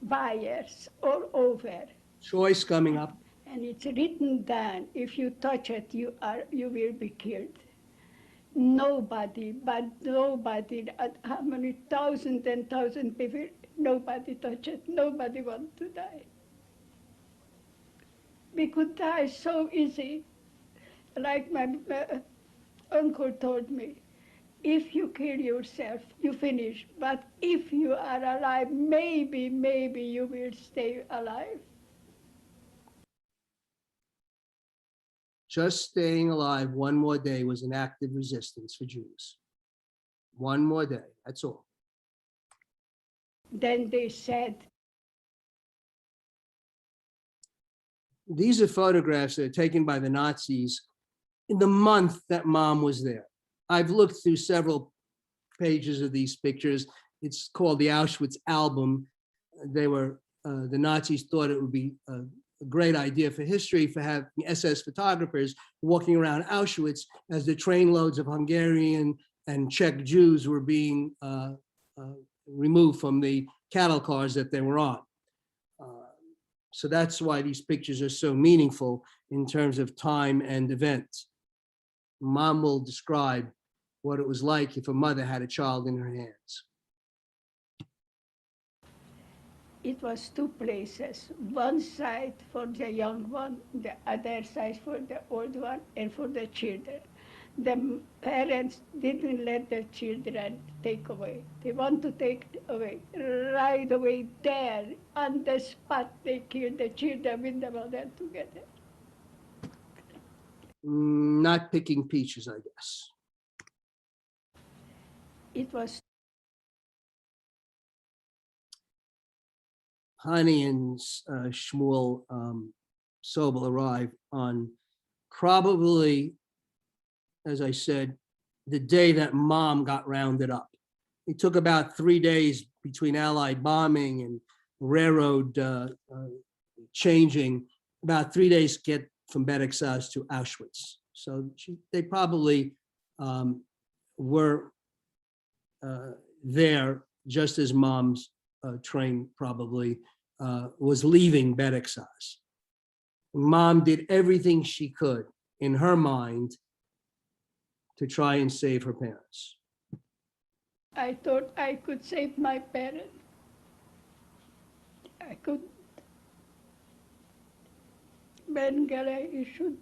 wires all over. Choice coming up. And it's written down, if you touch it, you will be killed. Nobody, how many thousand and thousand people, nobody touched it, nobody want to die. We could die so easy, like my uncle told me, if you kill yourself, you finish. But if you are alive, maybe you will stay alive. Just staying alive one more day was an act of resistance for Jews. One more day, that's all. Then they said, these are photographs that are taken by the Nazis in the month that Mom was there. I've looked through several pages of these pictures. It's called the Auschwitz album. The Nazis thought it would be a great idea for history for having SS photographers walking around Auschwitz as the trainloads of Hungarian and Czech Jews were being removed from the cattle cars that they were on. So that's why these pictures are so meaningful in terms of time and event. Mom will describe what it was like if a mother had a child in her hands. it was two places, one side for the young one, the other side for the old one, and for the children. The parents didn't let their children take away. They want to take away. Right away there, on the spot, they killed the children with the mother together. Not picking peaches, I guess. It was Hani and Shmuel Sobel arrived on probably, as I said, the day that Mom got rounded up. It took about 3 days between Allied bombing and railroad changing, about 3 days to get from Beregszasz to Auschwitz. So they probably were there just as Mom's train probably was leaving Beregszasz. Mom did everything she could in her mind to try and save her parents. I thought I could save my parents. I could. Mengele should.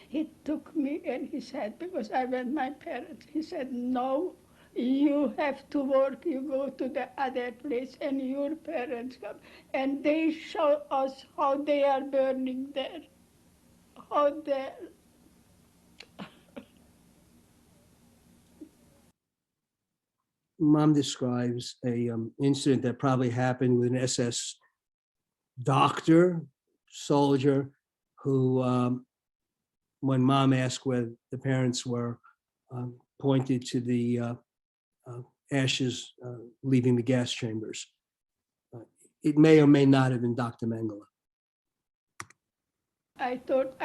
He took me and he said, because I went my parents, he said, no, you have to work, you go to the other place and your parents come. And they show us how they are burning there, how they. Mom describes a incident that probably happened with an SS doctor, soldier, who, when Mom asked where the parents were, pointed to the ashes leaving the gas chambers. It may or may not have been Dr. Mengele. I thought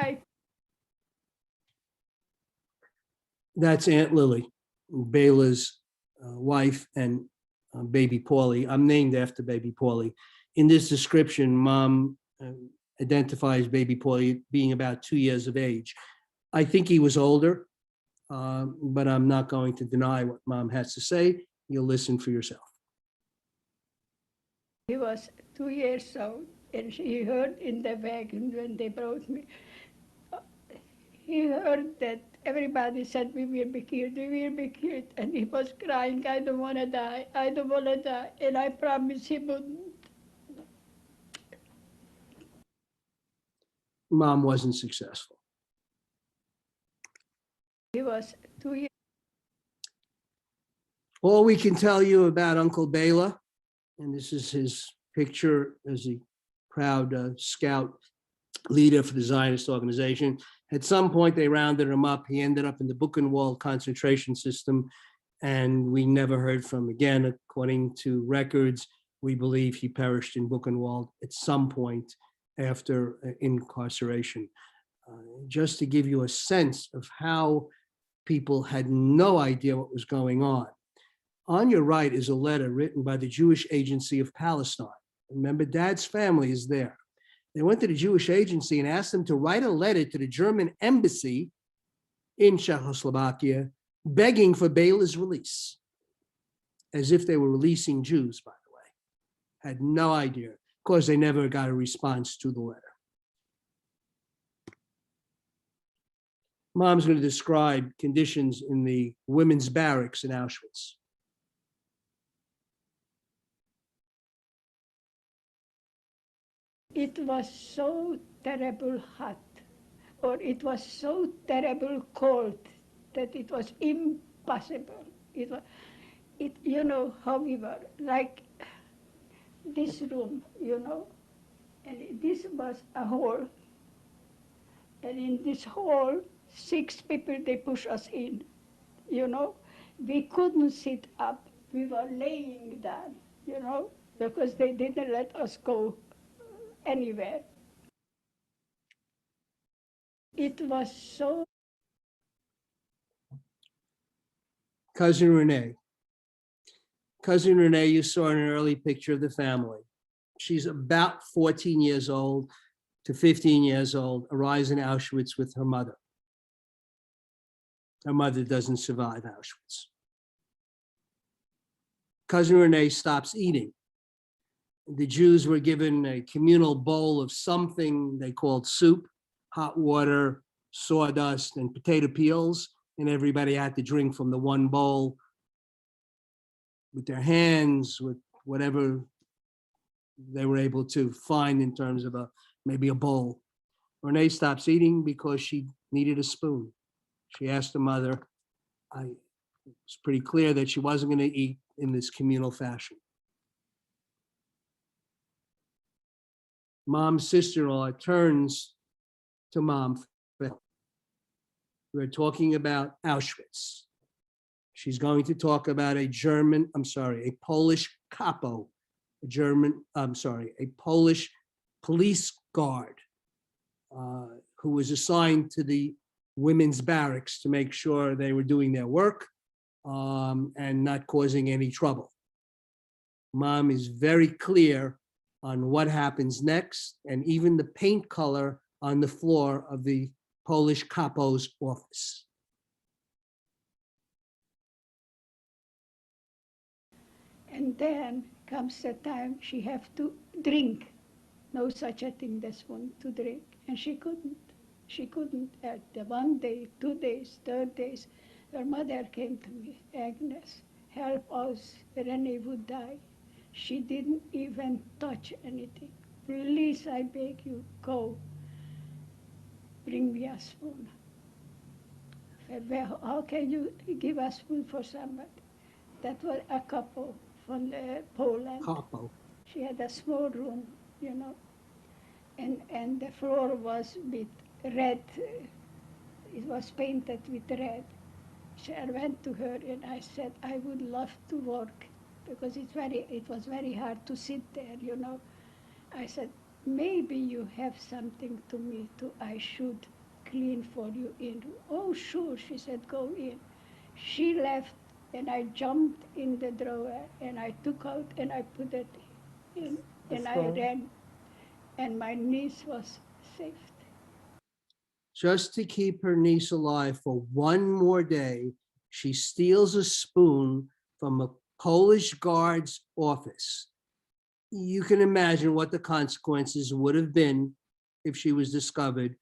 That's Aunt Lily, Bela's wife and baby Paulie. I'm named after baby Paulie. In this description, Mom identifies baby Paulie being about 2 years of age. I think he was older, but I'm not going to deny what Mom has to say. You'll listen for yourself. he was 2 years old, and he heard in the wagon when they brought me, he heard that everybody said we will be killed, and he was crying, I don't want to die, I don't want to die, and I promised he wouldn't. Mom wasn't successful. He was 2 years. All we can tell you about Uncle Bela, and this is his picture as a proud scout leader for the Zionist organization. At some point, they rounded him up. He ended up in the Buchenwald concentration system, and we never heard from him again. According to records, we believe he perished in Buchenwald at some point after incarceration. Just to give you a sense of how people had no idea what was going on. On your right is a letter written by the Jewish Agency of Palestine. Remember, Dad's family is there. They went to the Jewish Agency and asked them to write a letter to the German embassy in Czechoslovakia, begging for Bela's release, as if they were releasing Jews, by the way. Had no idea. Of course, they never got a response to the letter. Mom's going to describe conditions in the women's barracks in Auschwitz. It was so terrible hot, or it was so terrible cold that it was impossible. You know how we were, like this room, you know, and this was a hall. And in this hall, 6 people, they push us in, you know. We couldn't sit up. We were laying down, you know, because they didn't let us go anywhere. It was so. Cousin Renee. Cousin Renee, you saw in an early picture of the family. She's about 14 years old to 15 years old, arrives in Auschwitz with her mother. Her mother doesn't survive Auschwitz. Cousin Renee stops eating. The Jews were given a communal bowl of something they called soup, hot water, sawdust, and potato peels, and everybody had to drink from the one bowl with their hands, with whatever they were able to find in terms of maybe a bowl. Renee stops eating because she needed a spoon. She asked her mother. It's pretty clear that she wasn't going to eat in this communal fashion. Mom's sister-in-law turns to Mom for help. We're talking about Auschwitz. She's going to talk about a Polish capo, a Polish police guard who was assigned to the women's barracks to make sure they were doing their work and not causing any trouble. Mom is very clear on what happens next, and even the paint color on the floor of the Polish capo's office. And then comes the time she have to drink. No such a thing as one to drink. And she couldn't. She couldn't. At the 1 day, 2 days, 3 days, her mother came to me, Agnes, help us, Renee would die. She didn't even touch anything. Please, I beg you, go. Bring me a spoon. Well, how can you give a spoon for somebody? That was a couple from Poland. Capo. She had a small room, you know, and the floor was with red. It was painted with red. So I went to her and I said, I would love to work because it was very hard to sit there, you know. I said, maybe you have something to me to I should clean for you in. Oh, sure, she said, go in. She left and I jumped in the drawer and I took out and I put it in and I ran and my niece was saved. Just to keep her niece alive for one more day, she steals a spoon from a Polish guard's office. You can imagine what the consequences would have been if she was discovered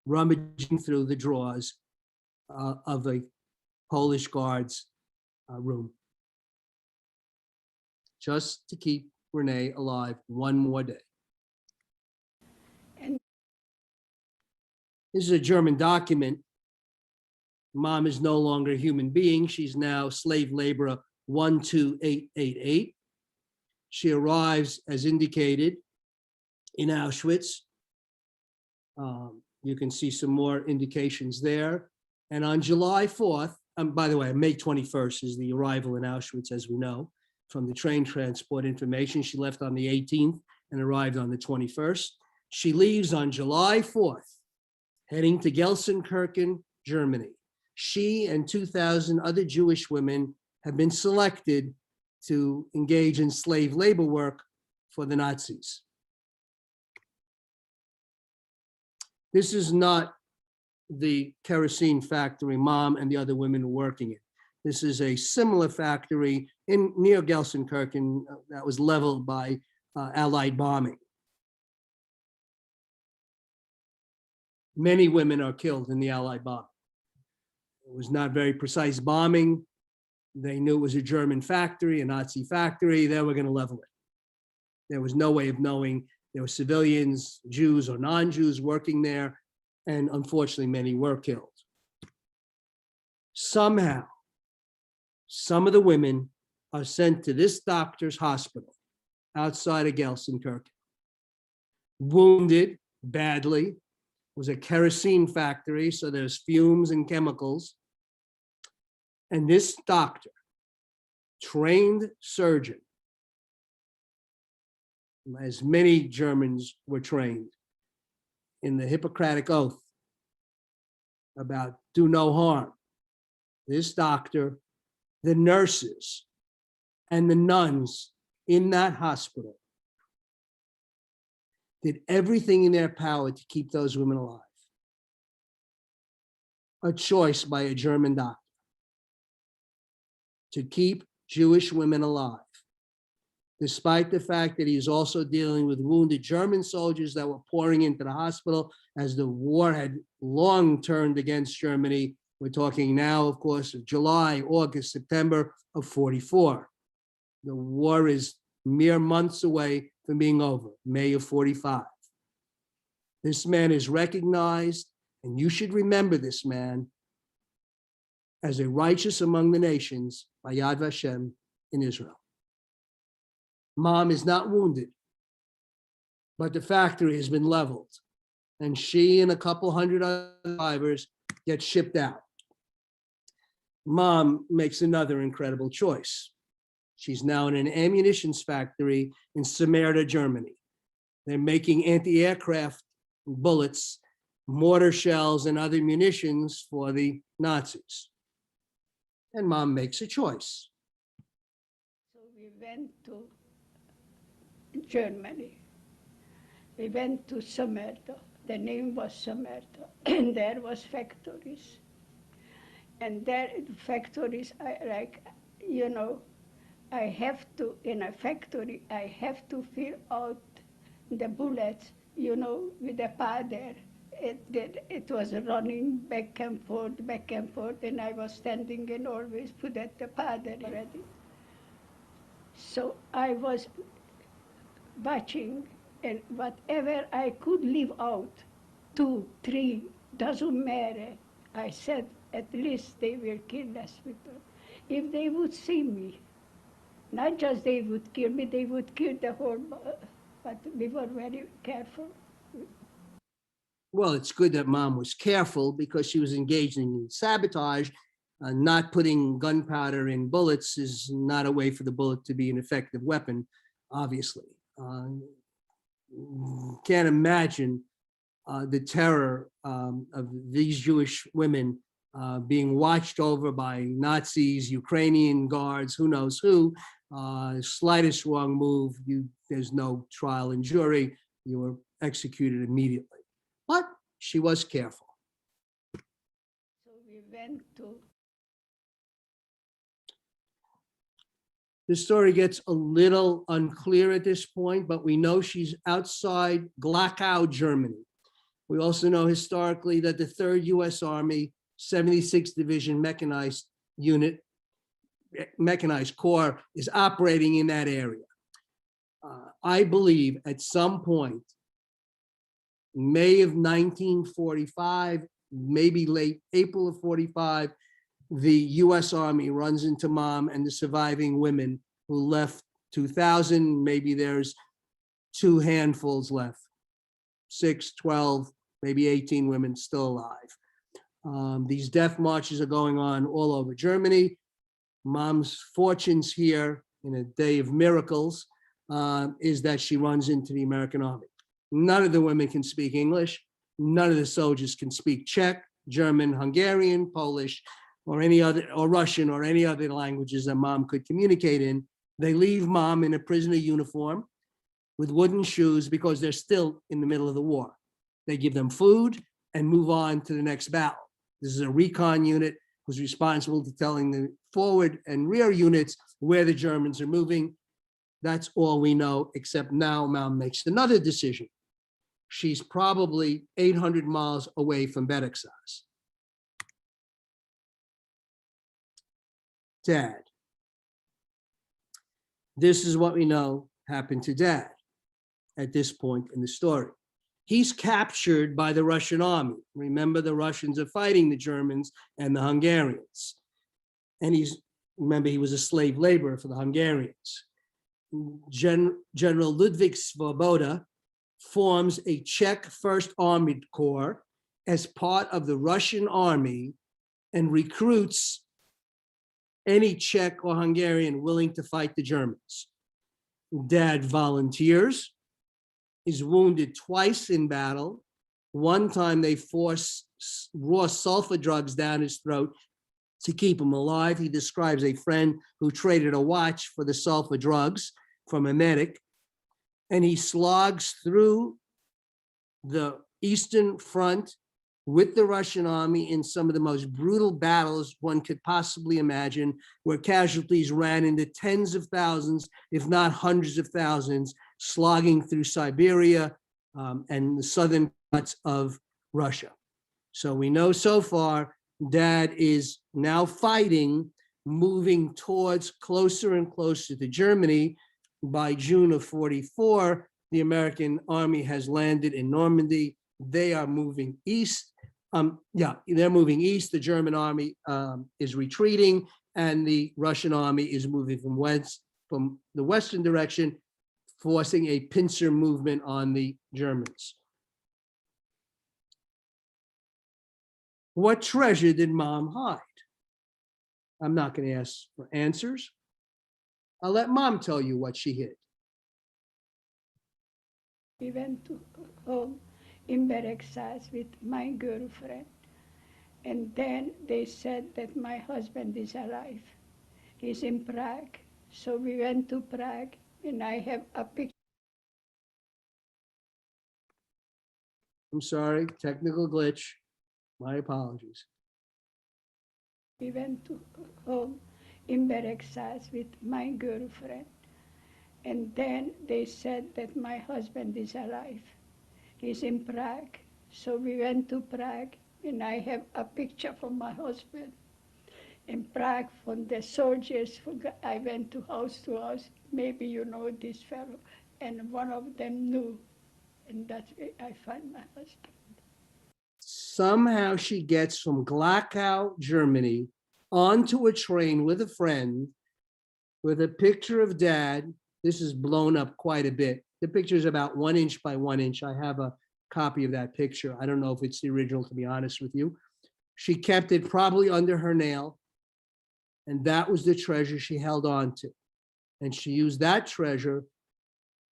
rummaging through the drawers of a Polish guard's room. Just to keep Renee alive one more day. And this is a German document. Mom is no longer a human being. She's now slave laborer 12888. She arrives as indicated in Auschwitz. You can see some more indications there. And on July 4th, by the way, May 21st is the arrival in Auschwitz, as we know, from the train transport information. She left on the 18th and arrived on the 21st. She leaves on July 4th, heading to Gelsenkirchen, Germany. She and 2,000 other Jewish women have been selected to engage in slave labor work for the Nazis. This is not the kerosene factory Mom and the other women were working in. This is a similar factory near Gelsenkirchen that was leveled by Allied bombing. Many women are killed in the Allied bombing. It was not very precise bombing. They knew it was a German factory, a Nazi factory. They were going to level it. There was no way of knowing there were civilians, Jews or non-Jews working there, and unfortunately, many were killed. Somehow, some of the women are sent to this doctor's hospital outside of Gelsenkirchen, wounded badly. It was a kerosene factory, so there's fumes and chemicals. And this doctor, trained surgeon, as many Germans were trained in the Hippocratic Oath about do no harm. This doctor, the nurses, and the nuns in that hospital did everything in their power to keep those women alive. A choice by a German doctor to keep Jewish women alive, despite the fact that he is also dealing with wounded German soldiers that were pouring into the hospital as the war had long turned against Germany. We're talking now, of course, of July, August, September of 44. The war is mere months away from being over, May of 45. This man is recognized, and you should remember this man as a righteous among the nations by Yad Vashem in Israel. Mom is not wounded. but the factory has been leveled. And she and a couple hundred other survivors get shipped out. Mom makes another incredible choice. She's now in an ammunitions factory in Menorah, Germany. They're making anti-aircraft bullets, mortar shells, and other munitions for the Nazis. And Mom makes a choice. So we went to Germany. We went to Menorah. The name was Menorah, and there was factories. And there factories, I have to, in a factory, I have to fill out the bullets, with the powder. It was running back and forth, and I was standing and always put at the powder ready. So I was watching, and whatever I could leave out, 2, 3, doesn't matter. I said, at least they will kill us. If they would see me, not just they would kill me, they would kill the whole, but we were very careful. Well, it's good that Mom was careful because she was engaged in sabotage. Not putting gunpowder in bullets is not a way for the bullet to be an effective weapon, obviously. Can't imagine the terror of these Jewish women being watched over by Nazis, Ukrainian guards, who knows who. Slightest wrong move, there's no trial and jury. You were executed immediately. But she was careful. So we went to. The story gets a little unclear at this point, but we know she's outside Glauchau, Germany. We also know historically that the 3rd U.S. Army 76th Division Mechanized Unit, Mechanized Corps is operating in that area. I believe at some point, May of 1945, maybe late April of 45, the US Army runs into Mom and the surviving women who left 2,000, maybe there's 2 handfuls left, 6, 12, maybe 18 women still alive. These death marches are going on all over Germany. Mom's fortunes here in a day of miracles is that she runs into the American Army. None of the women can speak English. None of the soldiers can speak Czech, German, Hungarian, Polish, or any other, or Russian, or any other languages that Mom could communicate in. They leave Mom in a prisoner uniform with wooden shoes because they're still in the middle of the war. They give them food and move on to the next battle. This is a recon unit who's responsible to telling the forward and rear units where the Germans are moving. That's all we know, except now Mom makes another decision. She's probably 800 miles away from Beregszasz. Dad. This is what we know happened to Dad at this point in the story. He's captured by the Russian army. Remember, the Russians are fighting the Germans and the Hungarians. And remember, he was a slave laborer for the Hungarians. General Ludwig Svoboda forms a Czech First Armored Corps as part of the Russian army and recruits any Czech or Hungarian willing to fight the Germans. Dad volunteers, is wounded twice in battle. One time they force raw sulfur drugs down his throat to keep him alive. He describes a friend who traded a watch for the sulfur drugs from a medic. And he slogs through the Eastern Front with the Russian army in some of the most brutal battles one could possibly imagine, where casualties ran into tens of thousands, if not hundreds of thousands, slogging through Siberia and the southern parts of Russia. So we know so far, Dad is now fighting, moving towards closer and closer to Germany. By June of 44, the American army has landed in Normandy. They are moving east. They're moving east. The German army is retreating, and the Russian army is moving from the western direction, forcing a pincer movement on the Germans. What treasure did Mom hide? I'm not going to ask for answers. I'll let Mom tell you what she hid. We went to home in Beregszasz with my girlfriend. And then they said that my husband is alive. He's in Prague. So we went to Prague, and I have a picture. I'm sorry, technical glitch. My apologies. We went to home in Beregszasz with my girlfriend. And then they said that my husband is alive. He's in Prague. So we went to Prague, and I have a picture from my husband in Prague from the soldiers. I went to house. Maybe you know this fellow. And one of them knew. And that's where I find my husband. Somehow she gets from Glacow, Germany, onto a train with a friend with a picture of Dad. This is blown up quite a bit. The picture is about 1 inch by 1 inch. I have a copy of that picture. I don't know if it's the original, to be honest with you. She kept it probably under her nail, and that was the treasure she held on to. And she used that treasure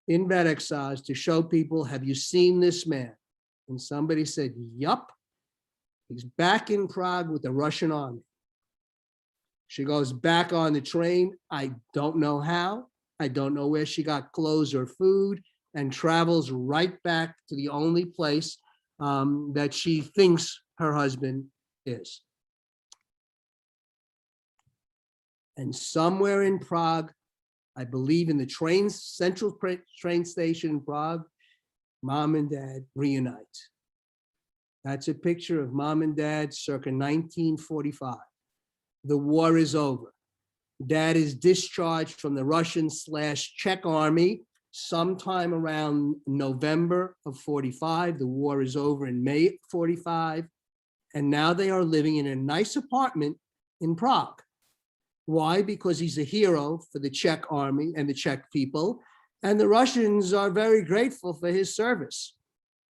in Beregszasz to show people, have you seen this man? And somebody said, yup, he's back in Prague with the Russian army. She goes back on the train. I don't know how. I don't know where she got clothes or food, and travels right back to the only place that she thinks her husband is. And somewhere in Prague, I believe in the central train station in Prague, Mom and Dad reunite. That's a picture of Mom and Dad circa 1945. The war is over. Dad is discharged from the Russian/Czech army sometime around November of 45. The war is over in May of 45. And now they are living in a nice apartment in Prague. Why? Because he's a hero for the Czech army and the Czech people. And the Russians are very grateful for his service.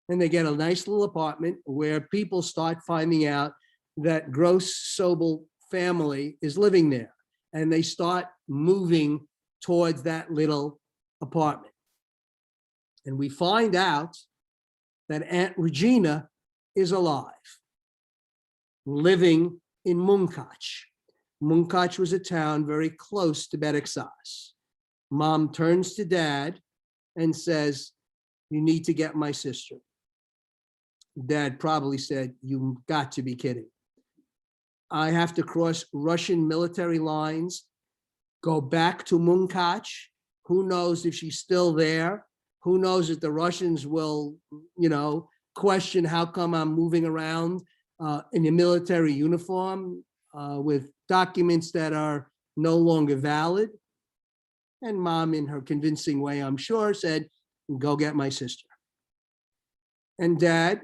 And they get a nice little apartment where people start finding out that Gross Sobel family is living there. And they start moving towards that little apartment. And we find out that Aunt Regina is alive, living in Munkac. Munkac was a town very close to Beregszasz. Mom turns to Dad and says, you need to get my sister. Dad probably said, you've got to be kidding. I have to cross Russian military lines, go back to Munkac. Who knows if she's still there? Who knows if the Russians will, question how come I'm moving around in a military uniform with documents that are no longer valid. And Mom, in her convincing way, I'm sure, said, go get my sister. And Dad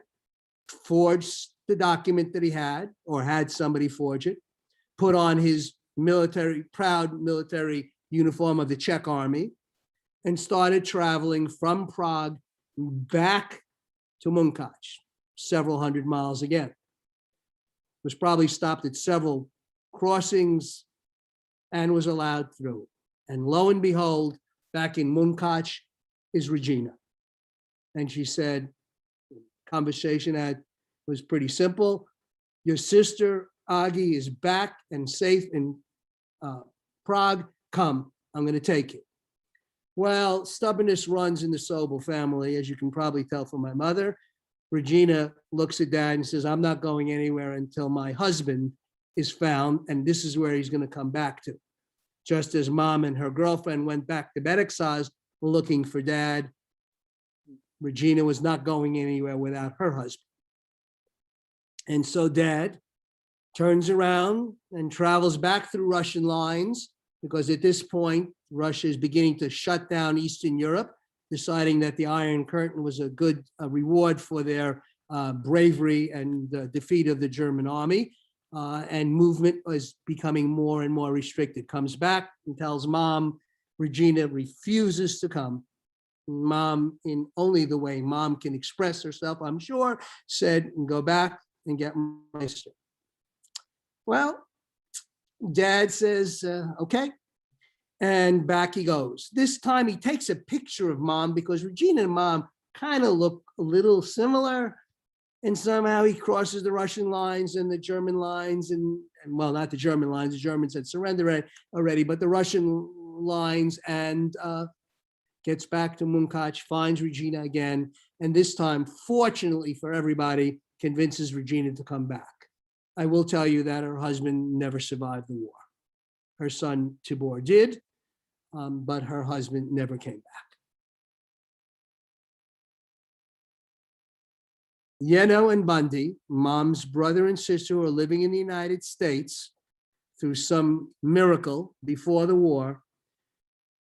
forged the document that he had, or had somebody forge it, put on his proud military uniform of the Czech army, and started traveling from Prague back to Munkac, several hundred miles again. Was probably stopped at several crossings and was allowed through. And lo and behold, back in Munkac is Regina. And she said, conversation was pretty simple. Your sister, Agi, is back and safe in Prague. Come, I'm going to take you. Well, stubbornness runs in the Sobel family, as you can probably tell from my mother. Regina looks at Dad and says, I'm not going anywhere until my husband is found, and this is where he's going to come back to. Just as Mom and her girlfriend went back to Beregszasz looking for Dad, Regina was not going anywhere without her husband. And so Dad turns around and travels back through Russian lines, because at this point, Russia is beginning to shut down Eastern Europe, deciding that the Iron Curtain was a good reward for their bravery and defeat of the German army. And movement was becoming more and more restricted. Comes back and tells Mom, Regina refuses to come. Mom, in only the way mom can express herself, I'm sure, said, go back and get my sister. Well, dad says, okay. And back he goes. This time he takes a picture of mom because Regina and mom kind of look a little similar. And somehow he crosses the Russian lines and the German lines and well, not the German lines, the Germans had surrendered already, but the Russian lines, and gets back to Munkac, finds Regina again. And this time, fortunately for everybody, convinces Regina to come back. I will tell you that her husband never survived the war. Her son Tibor did, but her husband never came back. Yeno and Bundy, mom's brother and sister who are living in the United States through some miracle before the war,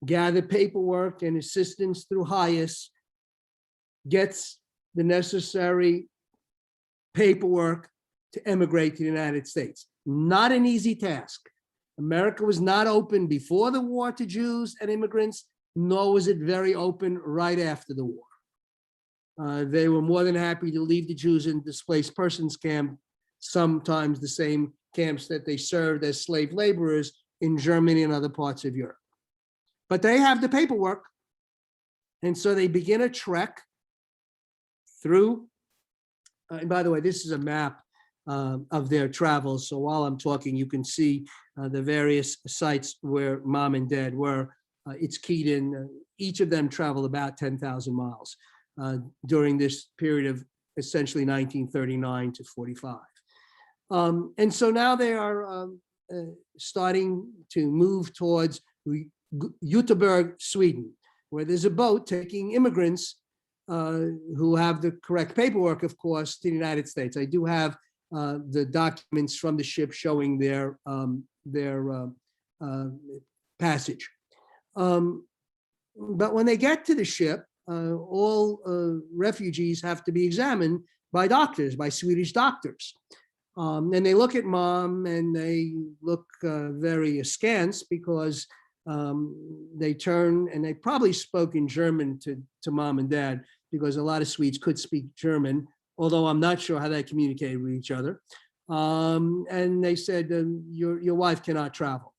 gathered paperwork and assistance through Highest, gets the necessary paperwork to emigrate to the United States. Not an easy task. America was not open before the war to Jews and immigrants, nor was it very open right after the war. They were more than happy to leave the Jews in displaced persons camp, sometimes the same camps that they served as slave laborers in Germany and other parts of Europe. But they have the paperwork. And so they begin a trek through, and by the way, this is a map of their travels. So while I'm talking, you can see the various sites where mom and dad were. It's keyed in. Each of them traveled about 10,000 miles during this period of essentially 1939 to 45. And so now they are starting to move towards Göteborg, Sweden, where there's a boat taking immigrants who have the correct paperwork, of course, to the United States. I do have the documents from the ship showing their passage. But when they get to the ship, all refugees have to be examined by doctors, by Swedish doctors. And they look at mom and they look very askance because they turn and they probably spoke in German to mom and dad because a lot of Swedes could speak German, although I'm not sure how they communicated with each other. And they said, your wife cannot travel.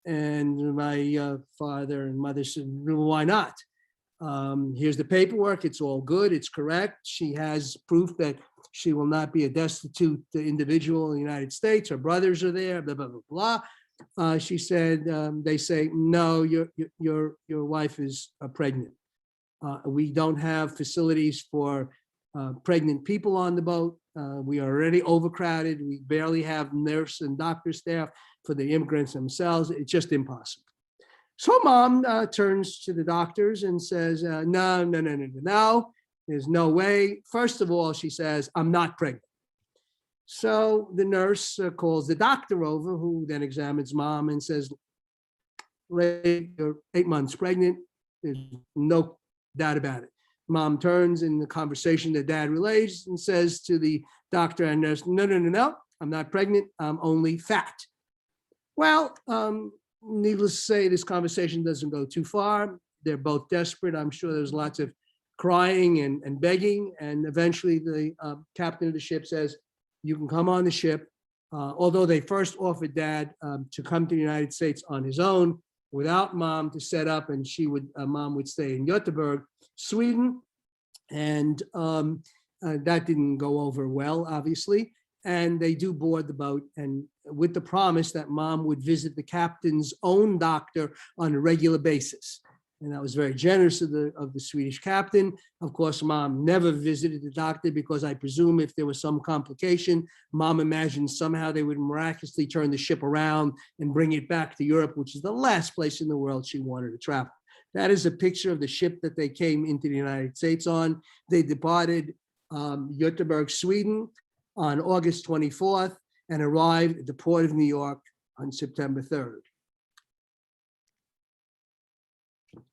And my father and mother said, why not? Here's the paperwork. It's all good. It's correct. She has proof that she will not be a destitute individual in the United States. Her brothers are there, blah, blah, blah, blah. She said, they say, no, your wife is pregnant. We don't have facilities for pregnant people on the boat. We are already overcrowded. We barely have nurse and doctor staff for the immigrants themselves. It's just impossible. So mom turns to the doctors and says, no, there's no way. First of all, she says, I'm not pregnant. So the nurse calls the doctor over, who then examines mom and says, Ray, you're 8 months pregnant. There's no doubt about it. Mom turns in the conversation that dad relays and says to the doctor and nurse, no, I'm not pregnant. I'm only fat. Well, needless to say, this conversation doesn't go too far. They're both desperate. I'm sure there's lots of crying and begging. And eventually the captain of the ship says, you can come on the ship. Although they first offered dad to come to the United States on his own without mom to set up, and mom would stay in Göteborg, Sweden. And that didn't go over well, obviously. And they do board the boat, and with the promise that mom would visit the captain's own doctor on a regular basis. And that was very generous of the Swedish captain. Of course, mom never visited the doctor because I presume if there was some complication, mom imagined somehow they would miraculously turn the ship around and bring it back to Europe, which is the last place in the world she wanted to travel. That is a picture of the ship that they came into the United States on. They departed Göteborg, Sweden on August 24th and arrived at the port of New York on September 3rd.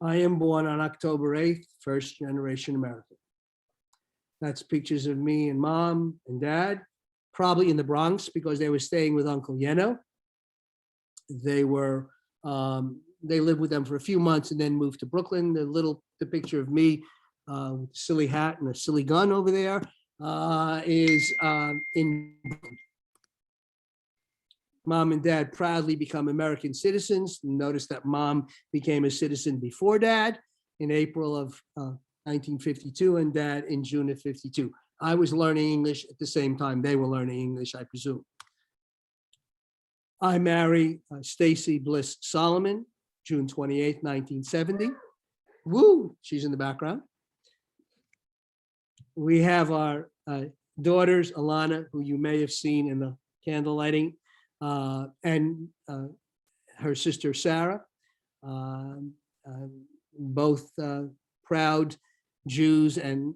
I am born on October 8th, first generation American. That's pictures of me and mom and dad, probably in the Bronx because they were staying with Uncle Yeno. They were they lived with them for a few months and then moved to Brooklyn. The picture of me with a silly hat and a silly gun over there is in Brooklyn. Mom and dad proudly become American citizens. Notice that mom became a citizen before dad in April of 1952 and dad in June of 52. I was learning English at the same time they were learning English, I presume. I marry Stacy Bliss Solomon, June 28th, 1970. Woo, she's in the background. We have our daughters, Alana, who you may have seen in the candle lighting, and her sister, Sarah, both proud Jews and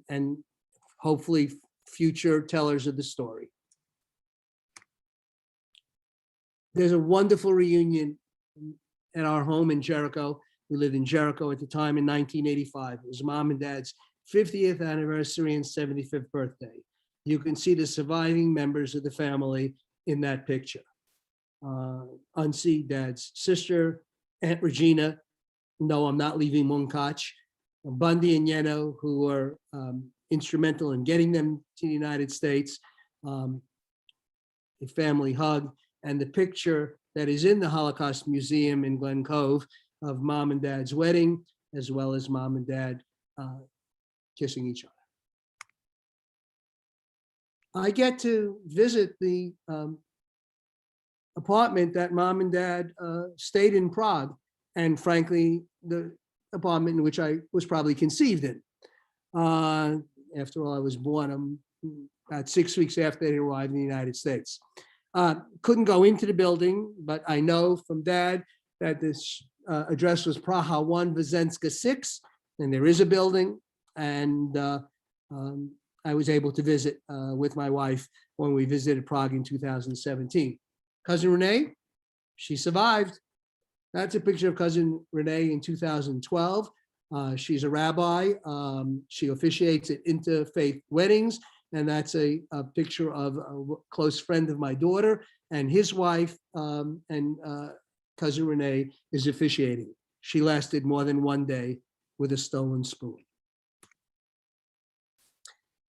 hopefully future tellers of the story. There's a wonderful reunion at our home in Jericho. We lived in Jericho at the time in 1985. It was mom and dad's 50th anniversary and 75th birthday. You can see the surviving members of the family in that picture. Unsi, dad's sister, Aunt Regina, no, I'm not leaving Munkach, Bundy and Yeno, who were instrumental in getting them to the United States, a family hug, and the picture that is in the Holocaust Museum in Glen Cove of mom and dad's wedding, as well as mom and dad kissing each other. I get to visit the apartment that mom and dad stayed in Prague, and frankly, the apartment in which I was probably conceived in. After all, I was born about 6 weeks after they arrived in the United States. Couldn't go into the building, but I know from dad that this address was Praha 1, Wyzenska 6, and there is a building, and I was able to visit with my wife when we visited Prague in 2017. Cousin Renee, she survived. That's a picture of cousin Renee in 2012. She's a rabbi. She officiates at interfaith weddings. And that's a picture of a close friend of my daughter and his wife, and cousin Renee is officiating. She lasted more than one day with a stolen spoon.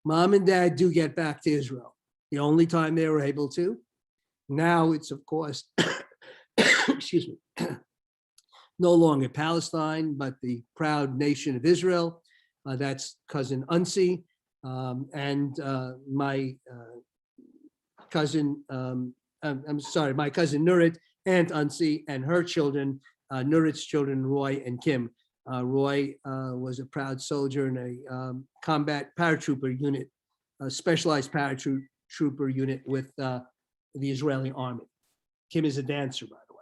Mom and dad do get back to Israel, the only time they were able to. Now it's, of course, excuse me, no longer Palestine, but the proud nation of Israel. That's cousin Unsi. And my cousin, I'm sorry, my cousin Nurit, Aunt Unsi, and her children, Nurit's children, Roy and Kim. Roy was a proud soldier in a combat paratrooper unit, a specialized paratrooper unit with the Israeli army. Kim is a dancer, by the way.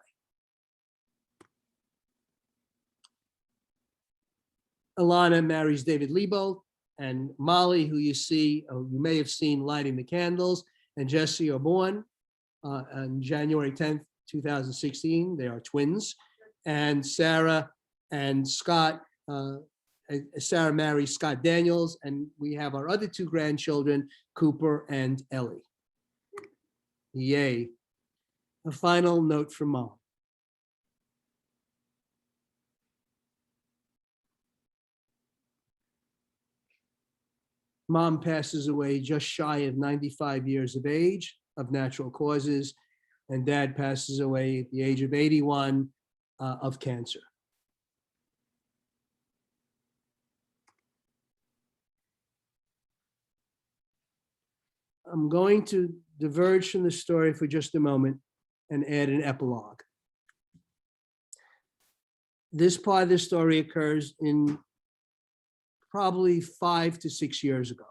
Alana marries David Lebo, and Molly, who you see, or you may have seen lighting the candles, and Jesse are born on January 10th, 2016. They are twins. And Sarah and Scott, Sarah marries Scott Daniels, and we have our other two grandchildren, Cooper and Ellie. Yay. A final note from Mom. Mom passes away just shy of 95 years of age of natural causes, and dad passes away at the age of 81 of cancer. I'm going to diverge from the story for just a moment and add an epilogue. This part of the story occurs in probably 5 to 6 years ago.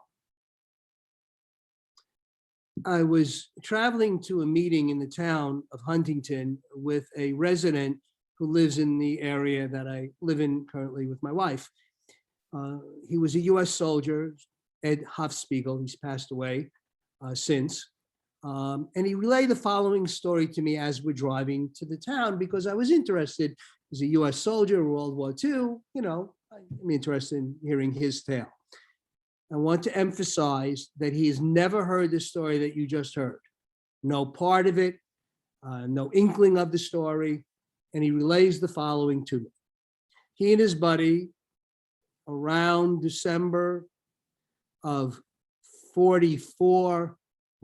I was traveling to a meeting in the town of Huntington with a resident who lives in the area that I live in currently with my wife. He was a US soldier, Ed Hofspiegel. He's passed away since. And he relayed the following story to me as we're driving to the town because I was interested. He's a US soldier, World War II, you know, I'm interested in hearing his tale. I want to emphasize that he has never heard the story that you just heard. No part of it, no inkling of the story. and he relays the following to me. He and his buddy, around December of 44,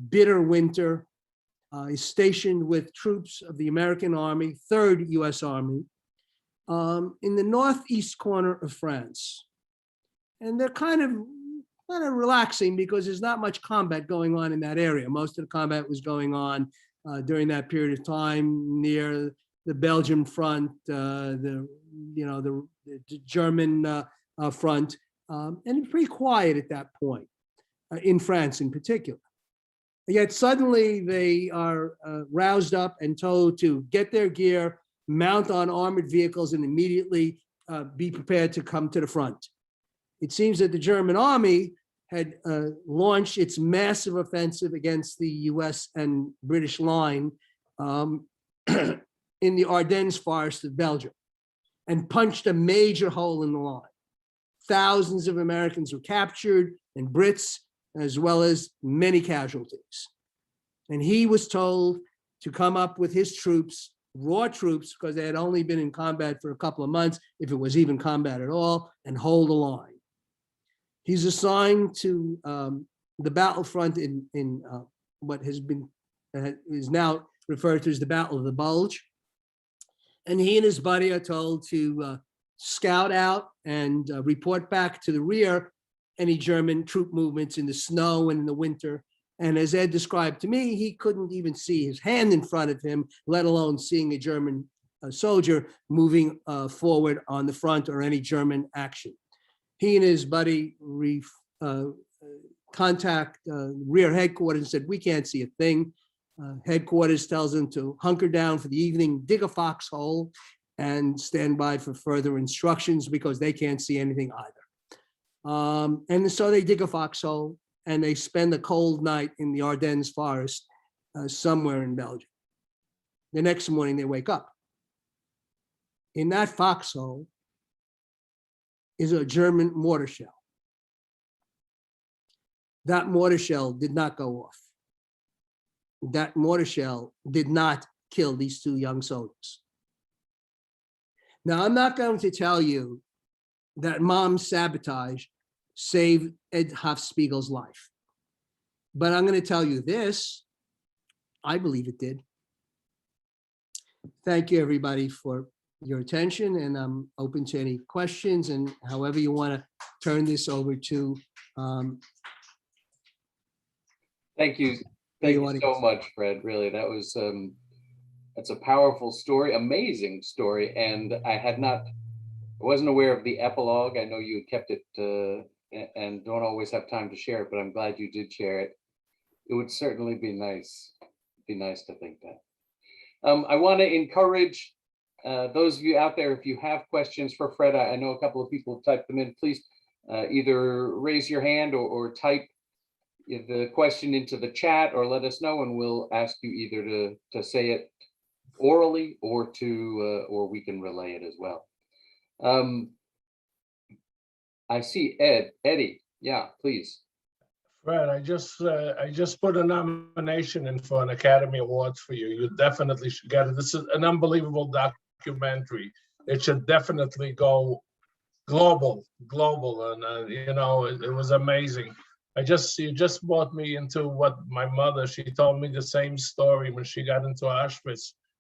bitter winter, is stationed with troops of the American Army, 3rd U.S. Army, in the northeast corner of France. And they're kind of relaxing because there's not much combat going on in that area. Most of the combat was going on during that period of time near the Belgian front, the German front, and it's pretty quiet at that point, in France in particular. Yet suddenly they are roused up and told to get their gear, mount on armored vehicles, and immediately be prepared to come to the front. It seems that the German army had launched its massive offensive against the US and British line in the Ardennes forest of Belgium and punched a major hole in the line. Thousands of Americans were captured and Brits, as well as many casualties. And he was told to come up with his troops, raw troops, because they had only been in combat for a couple of months, if it was even combat at all, and hold the line. He's assigned to the battlefront in what has been, is now referred to as the Battle of the Bulge. And he and his buddy are told to scout out and report back to the rear any German troop movements in the snow and in the winter. And as Ed described to me, he couldn't even see his hand in front of him, let alone seeing a German soldier moving forward on the front or any German action. He and his buddy contact rear headquarters and said, we can't see a thing. Headquarters tells them to hunker down for the evening, dig a foxhole, and stand by for further instructions because they can't see anything either. And so they dig a foxhole and they spend a cold night in the Ardennes forest somewhere in Belgium. The next morning they wake up. In that foxhole is a German mortar shell. That mortar shell did not go off. That mortar shell did not kill these 2 young soldiers. Now, I'm not going to tell you that mom's sabotage saved Ed Hofspiegel's life, but I'm going to tell you this, I believe it did. Thank you, everybody, for your attention, and I'm open to any questions and however you want to turn this over to. Thank you. Thank you so much, Fred. Really, that was that's a powerful story, amazing story, and I wasn't aware of the epilogue. I know you kept it and don't always have time to share it, but I'm glad you did share it. It would certainly be nice to think that. I want to encourage those of you out there, if you have questions for Fred, I know a couple of people have typed them in. Please either raise your hand or type the question into the chat, or let us know, and we'll ask you either to say it orally or or we can relay it as well. I see Eddie. Yeah, please. Fred, I just put a nomination in for an Academy Awards for you. You definitely should get it. This is an unbelievable documentary. It should definitely go global, and it was amazing. You just brought me into what my mother, she told me the same story when she got into Auschwitz.